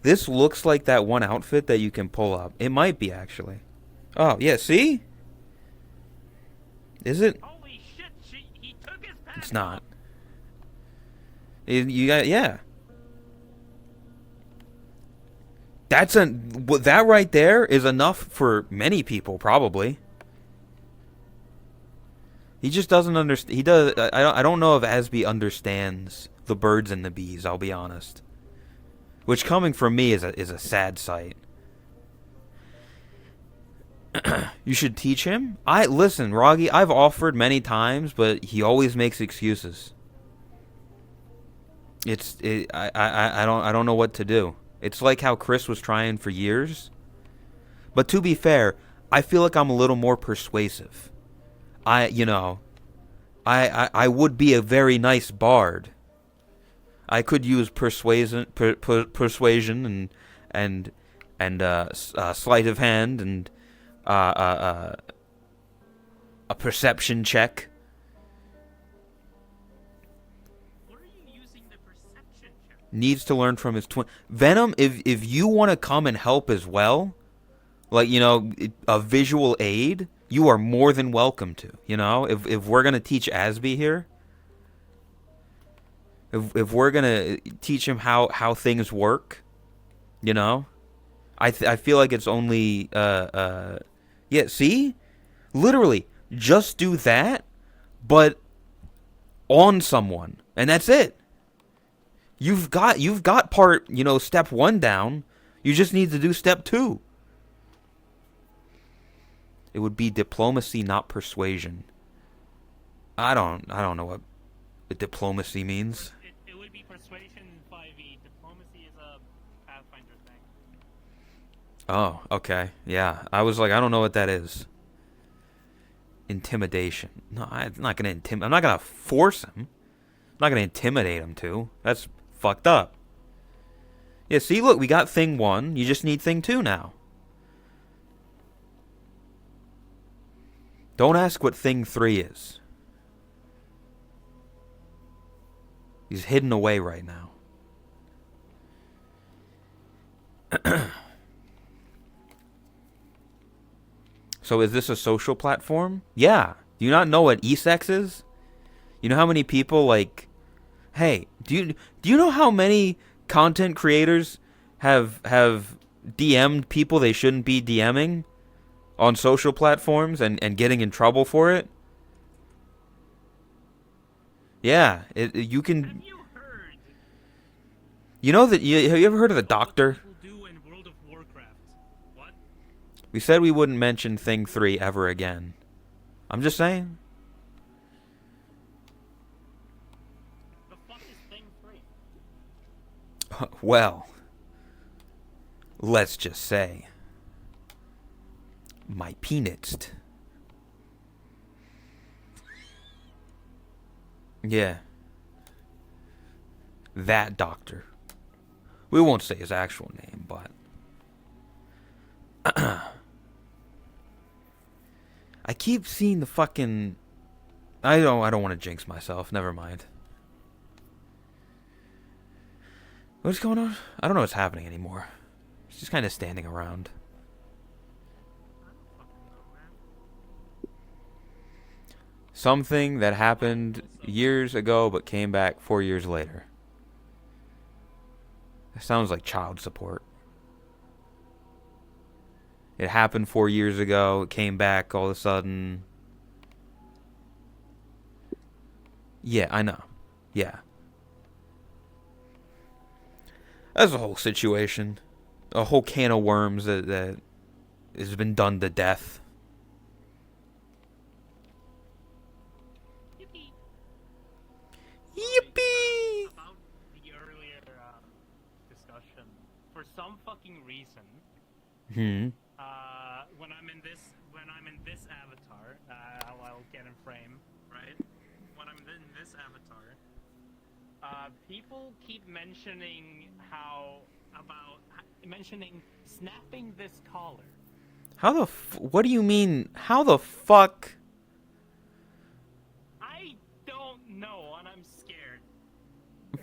S2: This looks like that one outfit that you can pull up. It might be, actually. Oh, yeah, see? Is it?
S1: Holy shit, he took his pants
S2: It's not.
S1: off.
S2: You got, yeah. That right there is enough for many people, probably. He just doesn't understand. He does. I don't know if Asby understands the birds and the bees. I'll be honest. Which, coming from me, is a sad sight. You should teach him. Listen, Roggy. I've offered many times, but he always makes excuses. I don't know what to do. It's like how Chris was trying for years. But to be fair, I feel like I'm a little more persuasive. I would be a very nice bard. I could use persuasion and sleight of hand and a perception check.
S1: What are you using the perception check?
S2: Needs to learn from his twin. Venom, if you want to come and help as well, like, a visual aid, you are more than welcome to. If we're gonna teach Asby here, if we're gonna teach him how things work, I feel like it's only yeah. See, literally, just do that, but on someone, and that's it. You've got part, step 1 down. You just need to do step 2. It would be diplomacy, not persuasion. I don't know what diplomacy means.
S1: It would be persuasion in 5e. Diplomacy is a Pathfinder thing.
S2: Oh, okay. Yeah. I was like, I don't know what that is. Intimidation. No, I'm not going to I'm not going to force him. I'm not going to intimidate him too. That's fucked up. Yeah, see, look, we got thing 1. You just need thing 2 now. Don't ask what thing 3 is. He's hidden away right now. So is this a social platform? Yeah. Do you not know what eSex is? You know how many people, like... Hey, do you know how many content creators have DM'd people they shouldn't be DMing on social platforms and getting in trouble for it? Yeah, you can...
S1: Have you heard?
S2: You know that... Have you ever heard of the doctor?
S1: What people do in World of Warcraft? What?
S2: We said we wouldn't mention thing 3 ever again. I'm just saying.
S1: The fuck is thing 3?
S2: Well, let's just say my peanut. Yeah. That doctor. We won't say his actual name, but I keep seeing the fucking... I don't want to jinx myself. Never mind. What's going on? I don't know what's happening anymore. It's just kind of standing around.
S1: I don't fucking know, man.
S2: Something that happened years ago but came back 4 years later. That sounds like child support. It happened 4 years ago. It came back all of a sudden. Yeah, I know. Yeah. That's a whole situation. A whole can of worms that has been done to death.
S1: Yippee.
S2: Yippee!
S1: About the earlier discussion, for some fucking reason,
S2: Hmm.
S1: when I'm in this avatar, I'll get in frame, right? When I'm in this avatar, people keep mentioning mentioning snapping this collar.
S2: What do you mean? How the fuck?
S1: I don't know, and I'm scared.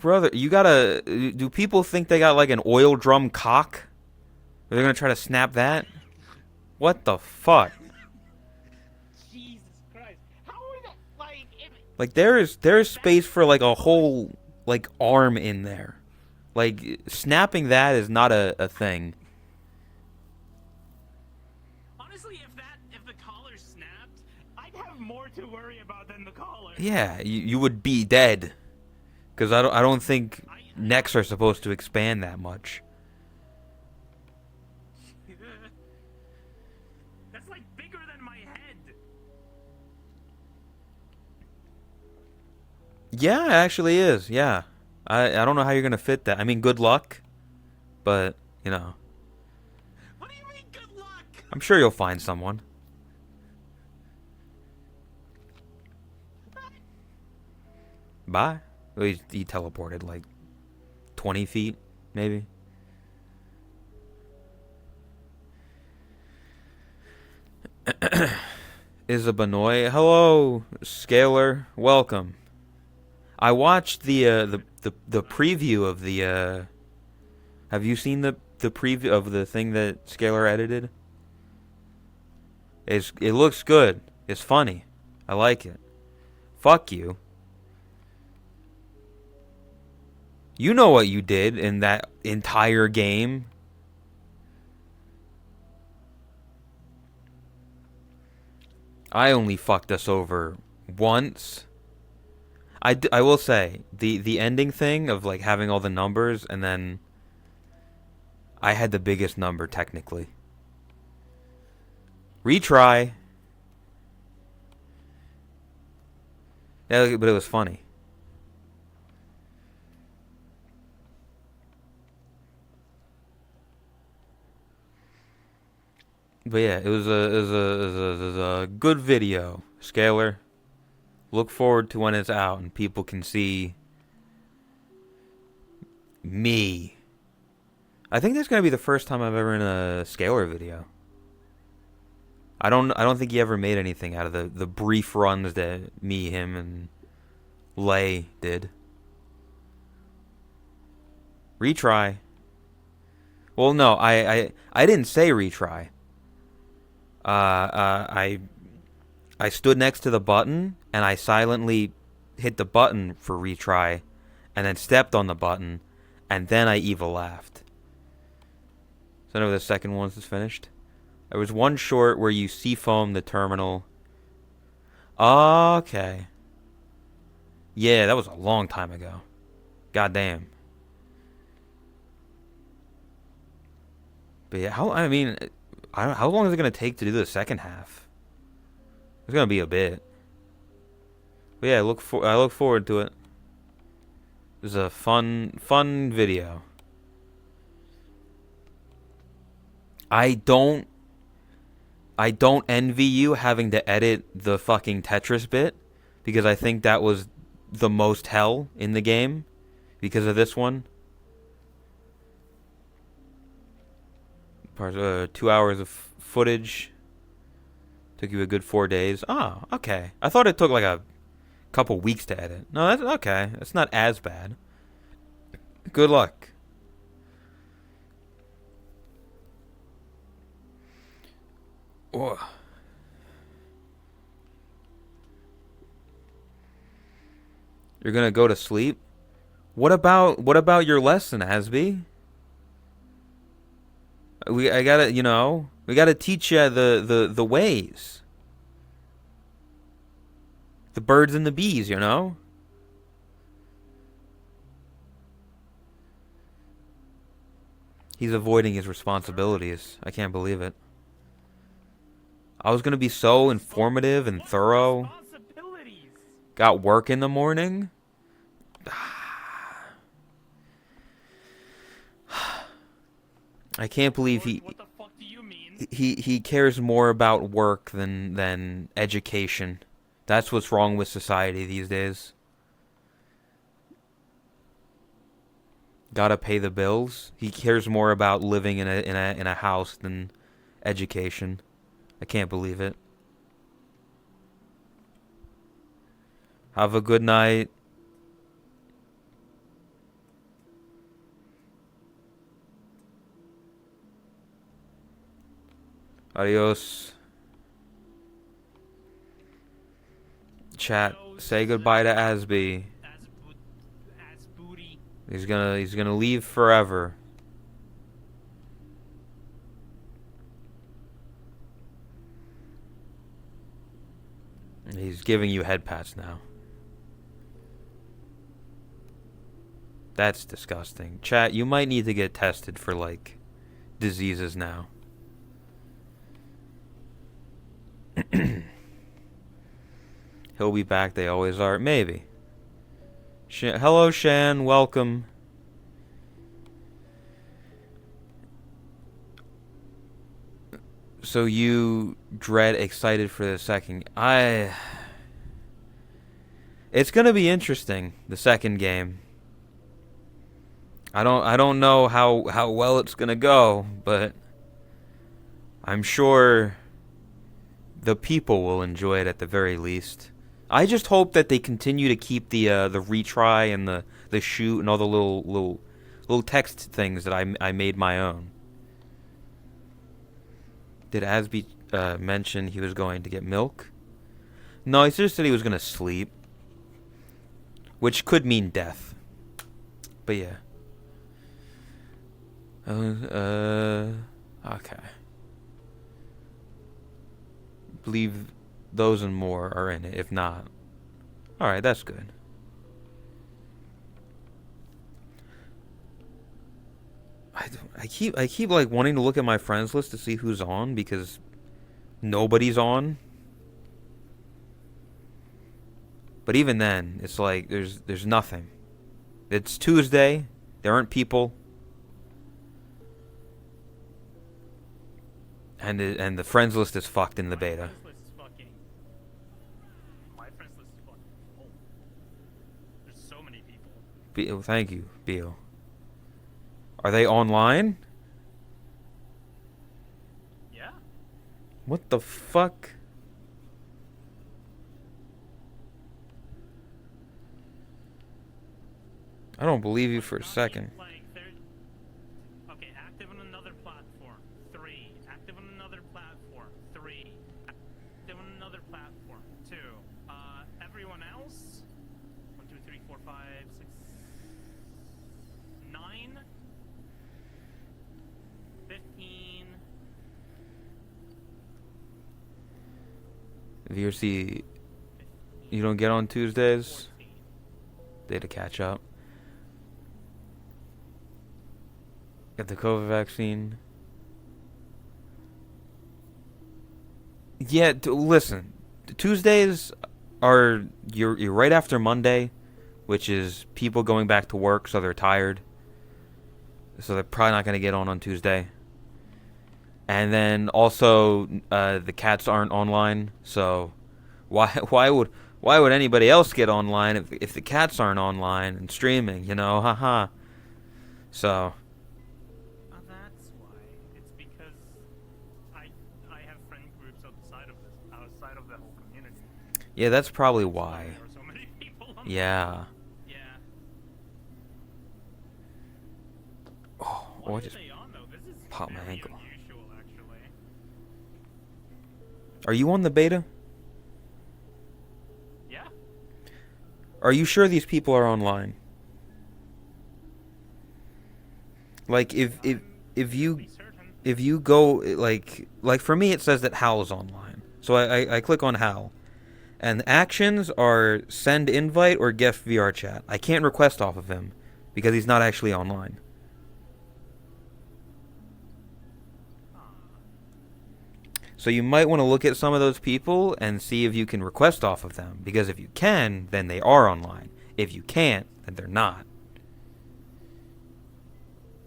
S2: Brother, you gotta. Do people think they got like an oil drum cock? Are they gonna try to snap that? What the fuck?
S1: Jesus Christ! How are that? Like,
S2: Like there is space for like a whole like arm in there. Like snapping that is not a thing.
S1: honestly, if the collar snapped, I'd have more to worry about than the collar.
S2: Yeah, you would be dead. Because I don't think necks are supposed to expand that much.
S1: That's like bigger than my head.
S2: Yeah, it actually is. Yeah. I don't know how you're going to fit that. I mean, good luck. But, you know.
S1: What do you mean, good luck?
S2: I'm sure you'll find someone. Bye. Well, he teleported like 20 feet, maybe. Is a Bnnuy. Hello, Scalar. Welcome. I watched the preview of the. Have you seen the preview of the thing that Scalar edited? It looks good. It's funny. I like it. Fuck you. You know what you did in that entire game. I only fucked us over once. I will say, the ending thing of like having all the numbers and then I had the biggest number technically. Retry. Yeah, but it was funny. But yeah, it was a good video, Scalar. Look forward to when it's out and people can see me. I think that's gonna be the first time I've ever in a Scalar video. I don't think he ever made anything out of the brief runs that me, him, and Lay did. Retry. Well, no, I didn't say retry. I stood next to the button and I silently hit the button for retry, and then stepped on the button, and then I evil laughed. So I know the second one's is finished. There was one short where you seafoam the terminal. Okay. Yeah, that was a long time ago. Goddamn. But yeah, how long is it gonna take to do the second half? It's gonna be a bit. But yeah, I look forward to it. It's a fun video. I don't envy you having to edit the fucking Tetris bit, because I think that was the most hell in the game because of this one. 2 hours of footage. Took you a good 4 days. Oh, okay. I thought it took like a couple weeks to edit. No, that's okay. It's not as bad. Good luck. Oh. You're gonna go to sleep? What about your lesson, Asby? We gotta teach you the ways. The birds and the bees, you know? He's avoiding his responsibilities. I can't believe it. I was gonna be so informative and thorough. Got work in the morning. I can't believe
S1: What the fuck do you mean?
S2: he cares more about work than education. That's what's wrong with society these days. Gotta pay the bills. He cares more about living in a house than education. I can't believe it. Have a good night. Adios. Chat. Say goodbye to Asby.
S1: As booty.
S2: He's gonna leave forever. He's giving you head pats now. That's disgusting. Chat, you might need to get tested for like diseases now. He'll be back, they always are. Maybe. Hello, Shan. Welcome. So you dread excited for the second. It's gonna be interesting, the second game. I don't know how well it's gonna go, but I'm sure the people will enjoy it at the very least. I just hope that they continue to keep the retry and the shoot and all the little text things that I made my own. Did Asby mention he was going to get milk? No, he just said he was going to sleep, which could mean death. But yeah. Okay. Believe those and more are in it. If not, all right, that's good. I keep like wanting to look at my friends list to see who's on because nobody's on. But even then, it's like there's nothing. It's Tuesday. There aren't people. And the friends list is fucked in the beta.
S1: My friends list is fucking full. There's so many people.
S2: Thank you, Beal. Are they online?
S1: Yeah.
S2: What the fuck? I don't believe you for a second.
S1: Okay, active on another platform. 3. Active on another platform. 3. Active on another platform. 2. Everyone else? 1, 2, 3, 4, 5, 6, 9, 15.
S2: VRC, you don't get on Tuesdays?
S1: 14.
S2: They had to catch up. Get the COVID vaccine. Yeah, listen. Tuesdays are you're right after Monday, which is people going back to work, so they're tired. So they're probably not going to get on Tuesday. And then also the cats aren't online, so why would anybody else get online if the cats aren't online and streaming, you know? Haha. So
S1: That's why. It's because I have friend groups outside of the whole community.
S2: yeah, that's probably why.
S1: There are so many people on
S2: Yeah.
S1: Yeah.
S2: Oh,
S1: Why
S2: I
S1: are
S2: just
S1: they on though? This is
S2: popped my
S1: very
S2: ankle.
S1: unusual, actually.
S2: Are you on the beta?
S1: Yeah.
S2: Are you sure these people are online? Like if you
S1: Be certain.
S2: if you go like for me it says that Hal's online. So I click on Hal. And the actions are send invite or gift VR chat. I can't request off of him because he's not actually online. So you might want to look at some of those people and see if you can request off of them. Because if you can, then they are online. If you can't, then they're not.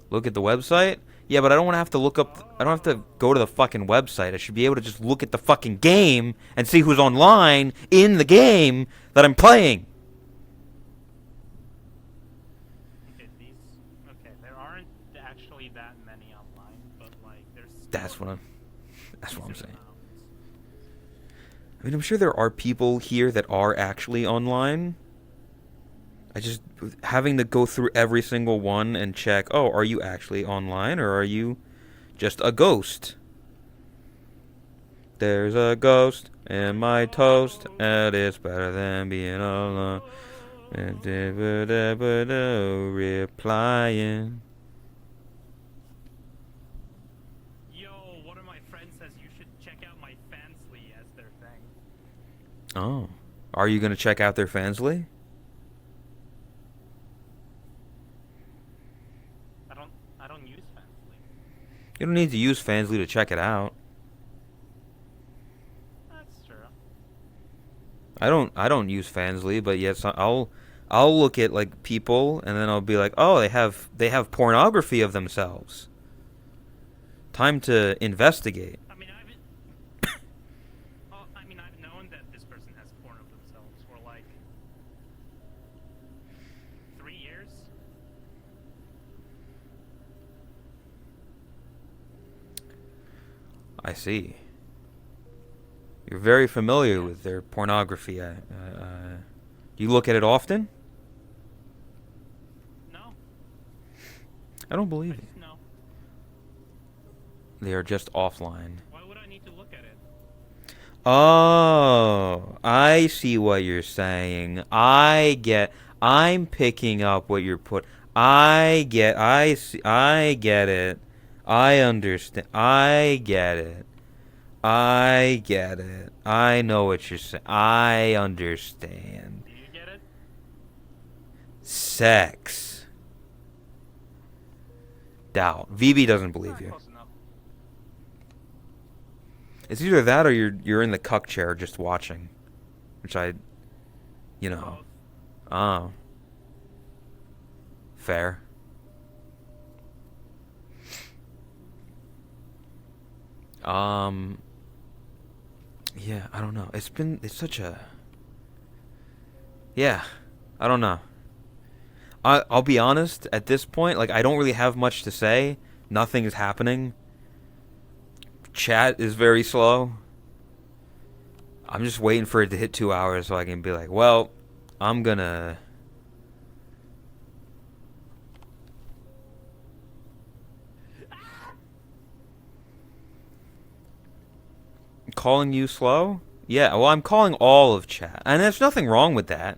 S2: Look at the website. Yeah, but I don't want to have to look up. I don't have to go to the fucking website. I should be able to just look at the fucking game and see who's online in the game that I'm playing.
S1: Okay, there aren't actually that many online, but like there's.
S2: That's what I'm saying.
S1: Amounts.
S2: I mean, I'm sure there are people here that are actually online. I just having to go through every single one and check, oh, are you actually online or are you just a ghost? There's a ghost in my toast, and it's better than being alone. And replying.
S1: Yo, one of my friends says you should check out my Fansly as their thing.
S2: Oh. Are you going to check out their Fansly?
S1: I don't use Fansly.
S2: You don't need to use Fansly to check it out.
S1: That's true.
S2: I don't use Fansly, but yes, I'll look at like people and then I'll be like, "Oh, they have pornography of themselves." Time to investigate.
S1: I mean, I've known that this person has porn of themselves for like 3 years.
S2: I see. You're very familiar with their pornography. Do you look at it often?
S1: No.
S2: I don't believe you.
S1: No.
S2: They are just offline.
S1: Why would I need to look at it?
S2: Oh, I see what you're saying. I'm picking up what you're I see, I get it. I understand. I get it. I get it. I know what you're saying. I understand.
S1: Do you get it?
S2: Sex. Doubt. VB doesn't believe you.
S1: Close enough.
S2: It's either that or you're in the cuck chair just watching, which you know. Oh. Fair. Yeah, I don't know. It's such a. Yeah, I don't know. I'll be honest. At this point, like I don't really have much to say. Nothing is happening. Chat is very slow. I'm just waiting for it to hit 2 hours so I can be like, well, I'm gonna. Calling you slow? Yeah, well, I'm calling all of chat. And there's nothing wrong with that.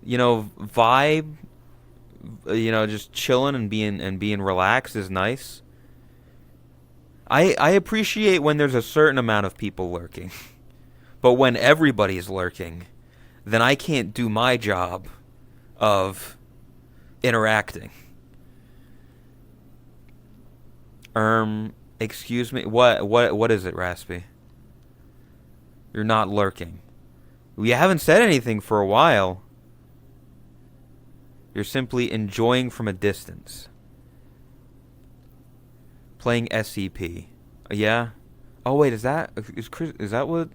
S2: You know, vibe, just chilling and being relaxed is nice. I appreciate when there's a certain amount of people lurking. But when everybody's lurking, then I can't do my job of interacting. Excuse me. What is it, Raspy? You're not lurking. You haven't said anything for a while. You're simply enjoying from a distance. Playing SCP. Yeah? Oh wait, is that what?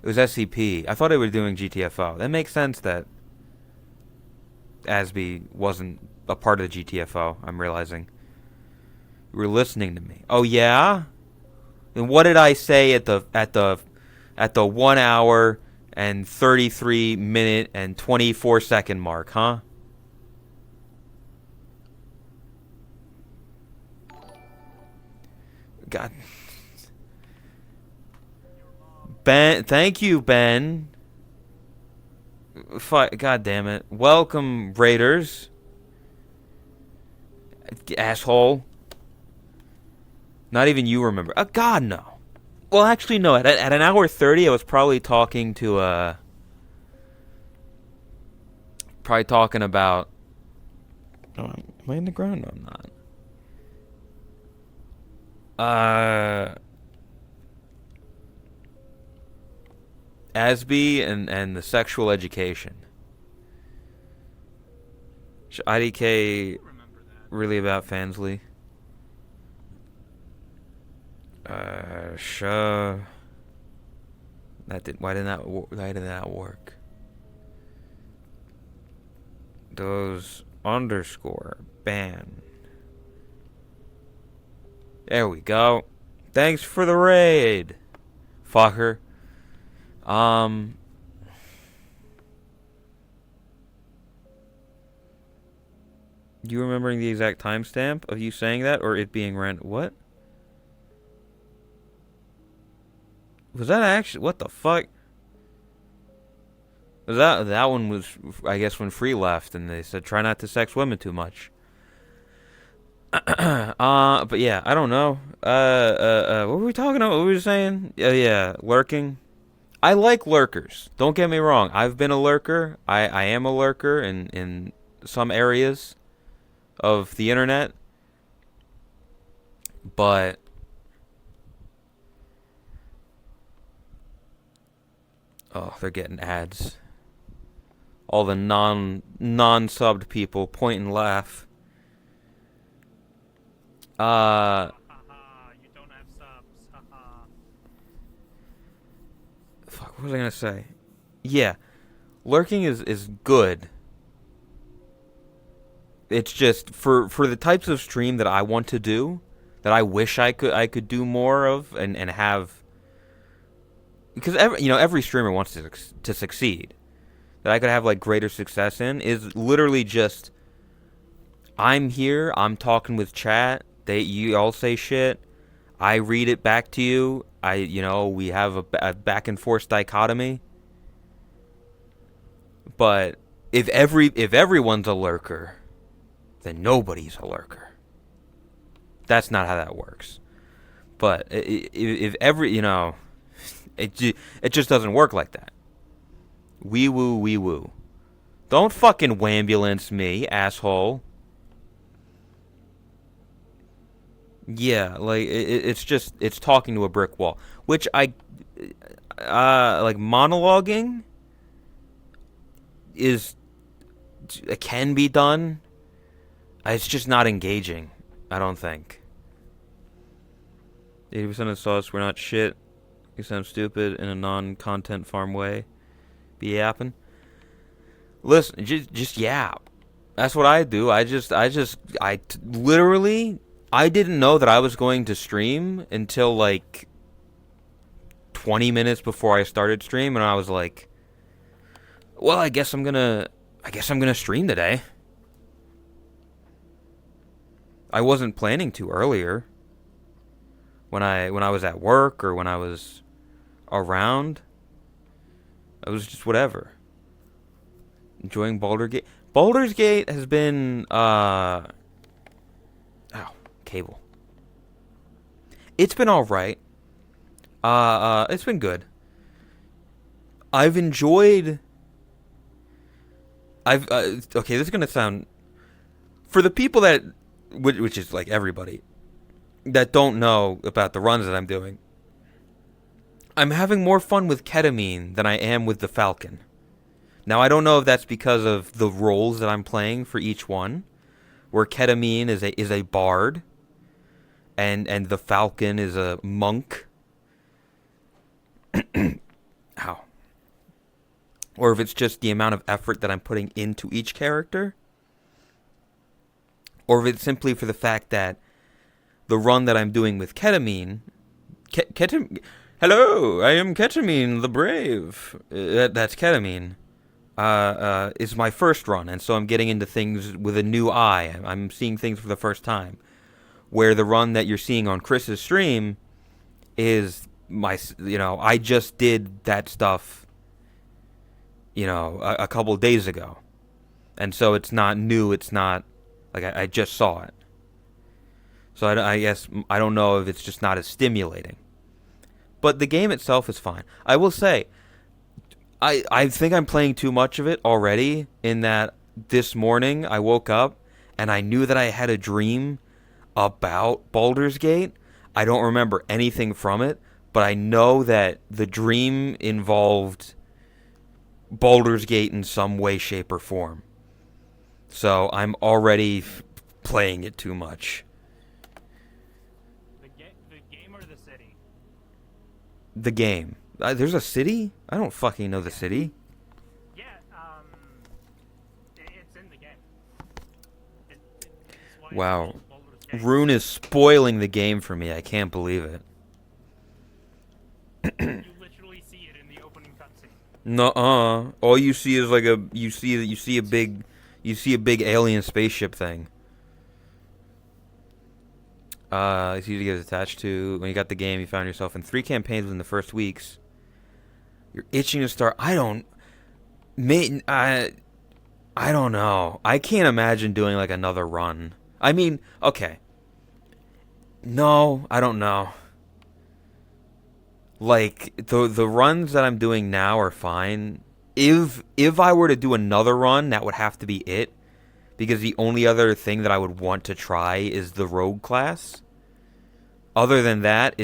S2: It was SCP. I thought they were doing GTFO. That makes sense that Asby wasn't a part of the GTFO, I'm realizing. You were listening to me. Oh yeah? And what did I say at the 1 hour and 33 minute and 24 second mark, huh? God. Ben, thank you, Ben. God damn it. Welcome, Raiders. Asshole. Not even you remember. God, no. Well, actually, no. At an hour 30, I was probably talking to, probably talking about... Oh, am I in the ground? No, I'm not. Asby and the sexual education. IDK...
S1: Remember that.
S2: really about Fansly. Sure. Why did that work? Those underscore ban. There we go. Thanks for the raid, fucker. You remembering the exact timestamp of you saying that, or it being random? What? Was that actually? What the fuck? Was that one was? I guess when Free left and they said try not to sex women too much. But yeah, I don't know. What were we talking about? What were we saying? Yeah, lurking. I like lurkers. Don't get me wrong. I've been a lurker. I am a lurker in some areas of the internet. But oh, they're getting ads. All the non-subbed people point and laugh.
S1: Haha, you don't have subs. Haha.
S2: Fuck, what was I gonna say? Yeah, lurking is good. It's just for the types of stream that I want to do, that I wish I could do more of and have, because every streamer wants to succeed. That I could have like greater success in is literally just I'm here, I'm talking with chat, you all say shit, I read it back to you. We have a back and forth dichotomy. But if everyone's a lurker, then nobody's a lurker. That's not how that works. But if it just doesn't work like that. Wee woo. Don't fucking wambulance me, asshole. Yeah, like it's talking to a brick wall, which like monologuing can be done. It's just not engaging, I don't think. 80% of sauce, we're not shit. You sound stupid in a non-content farm way. Be yapping. Listen, just yap. That's what I do. Literally, I didn't know that I was going to stream until like 20 minutes before I started stream, and I was like, well, I guess I'm gonna stream today. I wasn't planning to earlier. When I was at work or when I was around, it was just whatever. Enjoying Baldur's Gate. Baldur's Gate has been cable. It's been alright. It's been good. I've enjoyed okay, this is gonna sound, for the people that which is like everybody that don't know about the runs that I'm doing, I'm having more fun with ketamine than I am with the Falcon. Now, I don't know if that's because of the roles that I'm playing for each one, where ketamine is a bard, and the Falcon is a monk. Ow. Or if it's just the amount of effort that I'm putting into each character, or if it's simply for the fact that the run that I'm doing with ketamine, hello, I am Ketamine the Brave. That's ketamine. Is my first run, and so I'm getting into things with a new eye. I'm seeing things for the first time. Where the run that you're seeing on Chris's stream is I just did that stuff, a couple of days ago. And so it's not new, it's not, like, I just saw it. So I guess, I don't know if it's just not as stimulating. But the game itself is fine. I will say, I think I'm playing too much of it already, in that this morning I woke up and I knew that I had a dream about Baldur's Gate. I don't remember anything from it, but I know that the dream involved Baldur's Gate in some way, shape, or form. So I'm already playing it too much.
S1: The game or the city?
S2: The game. There's a city? I don't fucking know the city.
S1: Yeah, it's in the game. It's why
S2: Wow.
S1: it's called Baldur's Gate.
S2: Rune is spoiling the game for me. I can't believe it.
S1: You literally see it in the opening cutscene.
S2: Nuh-uh. All you see is like you see a big alien spaceship thing. It's easy to get attached to. When you got the game, you found yourself in 3 campaigns within the first weeks. You're itching to start. I don't know. I can't imagine doing like another run. I mean, okay. No, I don't know. Like the runs that I'm doing now are fine. If I were to do another run, that would have to be it. Because the only other thing that I would want to try is the rogue class. Other than that,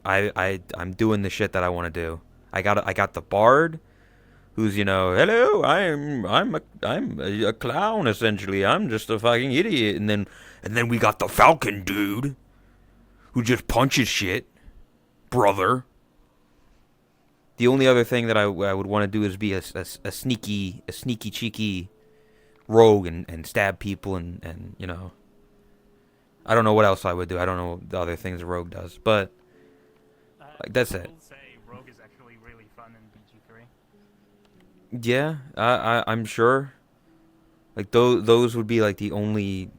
S2: I'm doing the shit that I want to do. I got the bard, who's hello, I'm a clown essentially. I'm just a fucking idiot. And then we got the falcon dude, who just punches shit, brother. The only other thing that I would want to do is be a sneaky cheeky rogue and stab people and I don't know what else I would do. I don't know the other things a rogue does, but like that's it.
S1: I will say rogue is actually really fun in BG3.
S2: Yeah, I'm sure. Like those would be like the only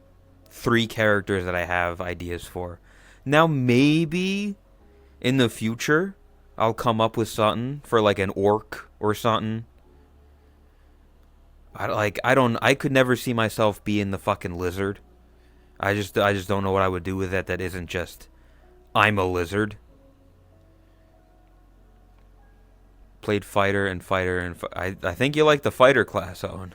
S2: 3 characters that I have ideas for. Now maybe in the future I'll come up with something for like an orc or something. I could never see myself being the fucking lizard. I just don't know what I would do with that isn't just I'm a lizard. Played fighter and I think you like the fighter class, Owen.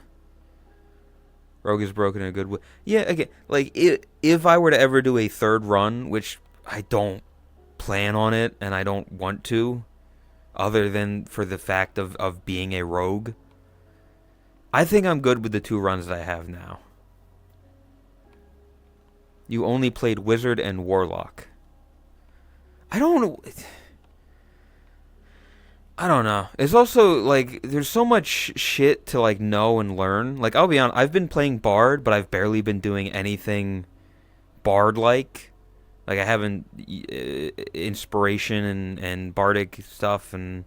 S2: Rogue is broken in a good way. Yeah, again, like if I were to ever do a 3rd run, which I don't plan on it and I don't want to, other than for the fact of being a rogue, I think I'm good with the 2 runs that I have now. You only played Wizard and Warlock. I don't know. It's also, like, there's so much shit to, like, know and learn. Like, I'll be honest, I've been playing Bard, but I've barely been doing anything Bard-like. Like, I haven't inspiration and Bardic stuff, and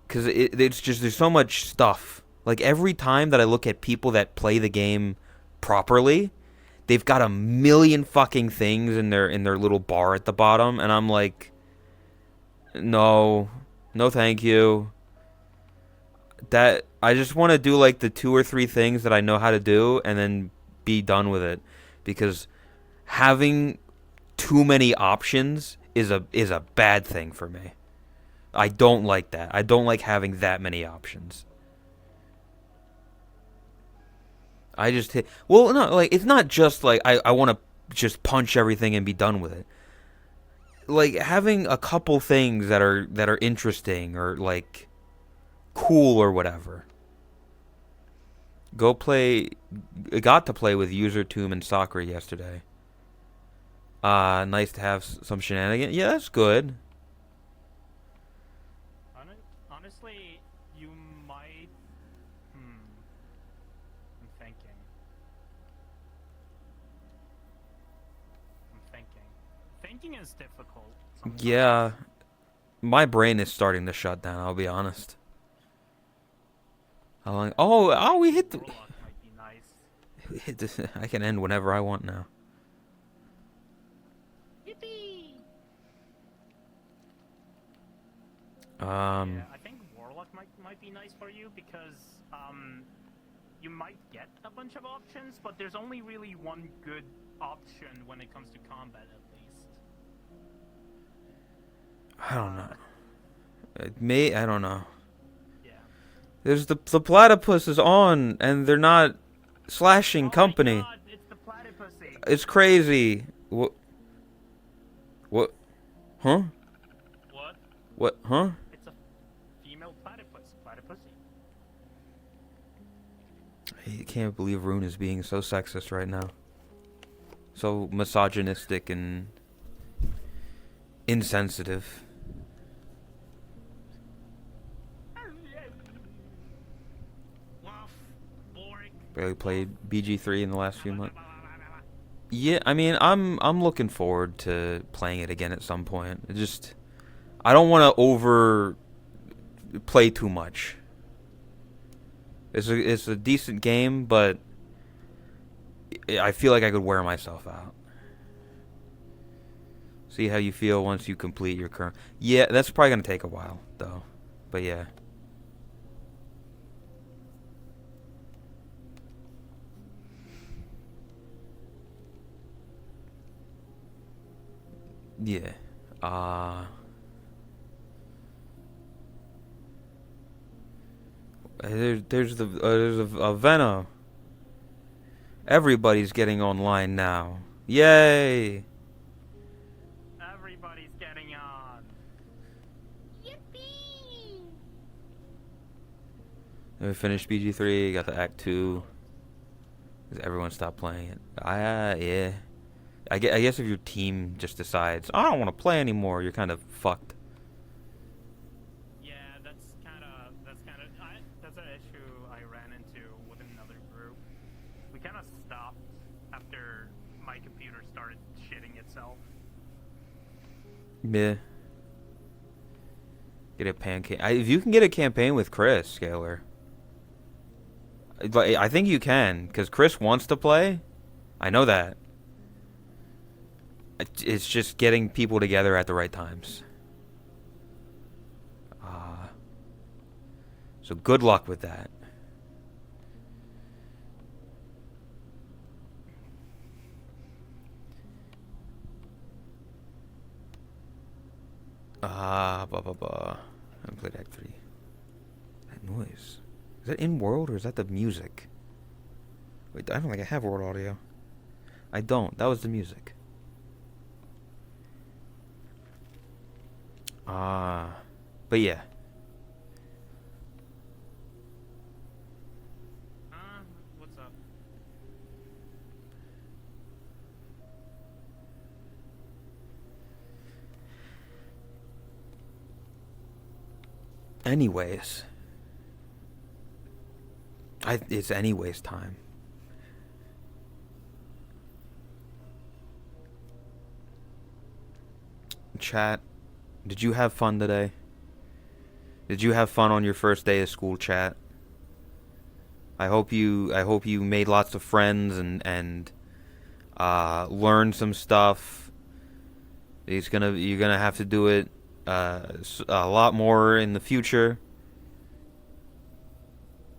S2: because it's just, there's so much stuff. Like, every time that I look at people that play the game properly, they've got a million fucking things in their little bar at the bottom, and I'm like, no, thank you. That I just want to do like the 2 or 3 things that I know how to do, and then be done with it, because having too many options is a bad thing for me. I don't like that. I don't like having that many options. I just hit. Well, no, like it's not just like I want to just punch everything and be done with it. Like having a couple things that are interesting or like cool or whatever. Got to play with User Tomb and Soccer yesterday. Nice to have some shenanigans. Yeah, that's good.
S1: Honestly, you might. I'm thinking. Thinking is difficult sometimes.
S2: Yeah, my brain is starting to shut down. I'll be honest. How long? Oh, we hit the.
S1: Warlock might be nice.
S2: We hit this. I can end whenever I want now.
S1: Yippee!
S2: Yeah,
S1: I think Warlock might be nice for you because you might get a bunch of options, but there's only really one good option when it comes to combat, at least.
S2: I don't know. I don't know.
S1: Yeah.
S2: There's the platypus is on, and they're not slashing company.
S1: My God, it's the platypusy.
S2: It's crazy. What? Huh?
S1: What?
S2: What? Huh?
S1: It's a female platypus. Platypusy.
S2: I can't believe Rune is being so sexist right now. So misogynistic and insensitive. Barely played BG3 in the last few months. Yeah, I mean, I'm looking forward to playing it again at some point. It just I don't want to over play too much. It's a decent game, but I feel like I could wear myself out. See how you feel once you complete your current. Yeah, that's probably gonna take a while though, but yeah. Yeah. Uh there's a Venom. Everybody's getting online now. Yay!
S1: Everybody's getting on. Yippee!
S2: We finished BG3. Got the Act 2. Everyone stopped playing it. Yeah. I guess if your team just decides I don't want to play anymore, you're kind of fucked.
S1: Yeah, that's an issue I ran into with another group. We kind of stopped after my computer started shitting itself.
S2: Yeah. Get a pancake. If you can get a campaign with Chris, Scalar. I think you can, because Chris wants to play. I know that. It's just getting people together at the right times. So good luck with that. Blah, blah, blah. I haven't played Act 3. That noise. Is that in world or is that the music? Wait, I don't think I have world audio. I don't. That was the music. But yeah.
S1: What's up?
S2: Anyways. It's anyways time. Chat, did you have fun today? Did you have fun on your first day of school, chat? I hope you made lots of friends and learned some stuff. You're gonna have to do it a lot more in the future.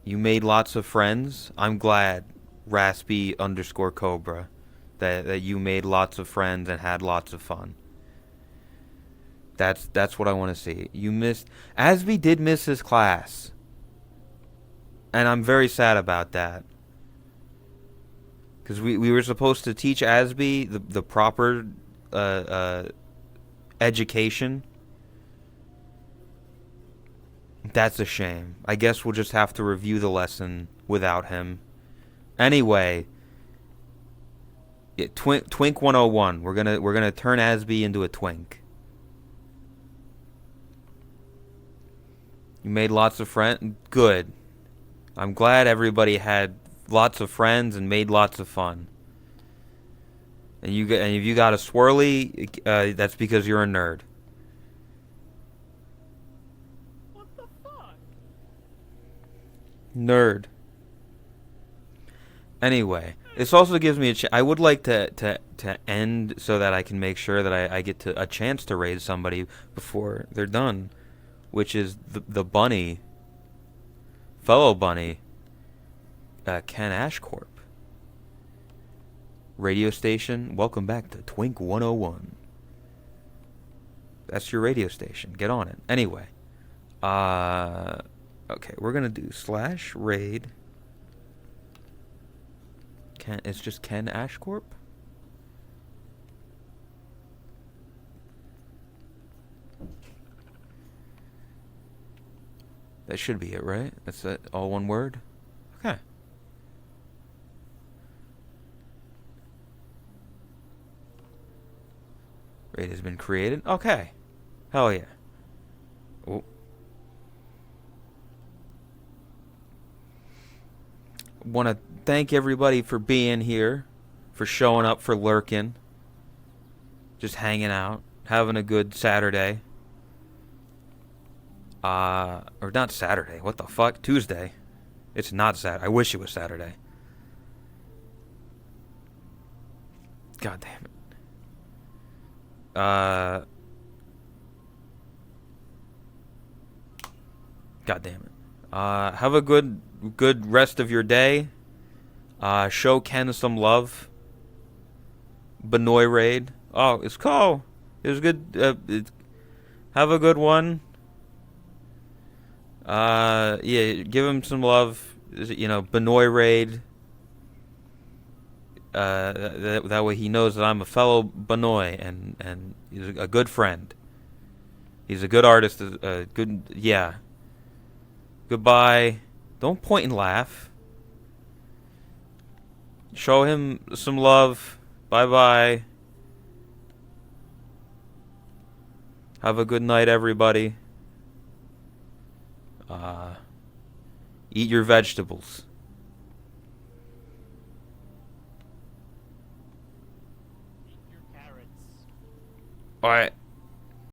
S2: You made lots of friends. I'm glad, Raspy_Cobra, that you made lots of friends and had lots of fun. That's what I want to see. You missed. Asby did miss his class, and I'm very sad about that. Because we were supposed to teach Asby the proper education. That's a shame. I guess we'll just have to review the lesson without him. Anyway, yeah, Twink 101. We're gonna turn Asby into a twink. You made lots of friends. Good. I'm glad everybody had lots of friends and made lots of fun. And if you got a swirly, that's because you're a nerd.
S1: What the fuck?
S2: Nerd. Anyway, this also gives me I would like to end so that I can make sure that I get a chance to raise somebody before they're done, which is the bunny, fellow bunny, Ken Ashcorp. Radio station, welcome back to Twink 101. That's your radio station. Get on it. Anyway, okay, we're gonna do /raid. It's just Ken Ashcorp. That should be it, right? That's it. All one word. Okay. Raid has been created. Okay. Hell yeah. Oh. Want to thank everybody for being here, for showing up, for lurking, just hanging out, having a good Saturday. Or not Saturday. What the fuck? Tuesday. It's not Saturday. I wish it was Saturday. God damn it. God damn it. Have a good rest of your day. Show Ken some love. Bnnuy raid. Oh, it's cool. It was good. Have a good one. Yeah, give him some love. You know, Bnnuy raid. That way he knows that I'm a fellow Bnnuy and he's a good friend. He's a good artist. Good, yeah. Goodbye. Don't point and laugh. Show him some love. Bye bye. Have a good night, everybody. Eat your vegetables.
S1: Eat your carrots.
S2: Alright.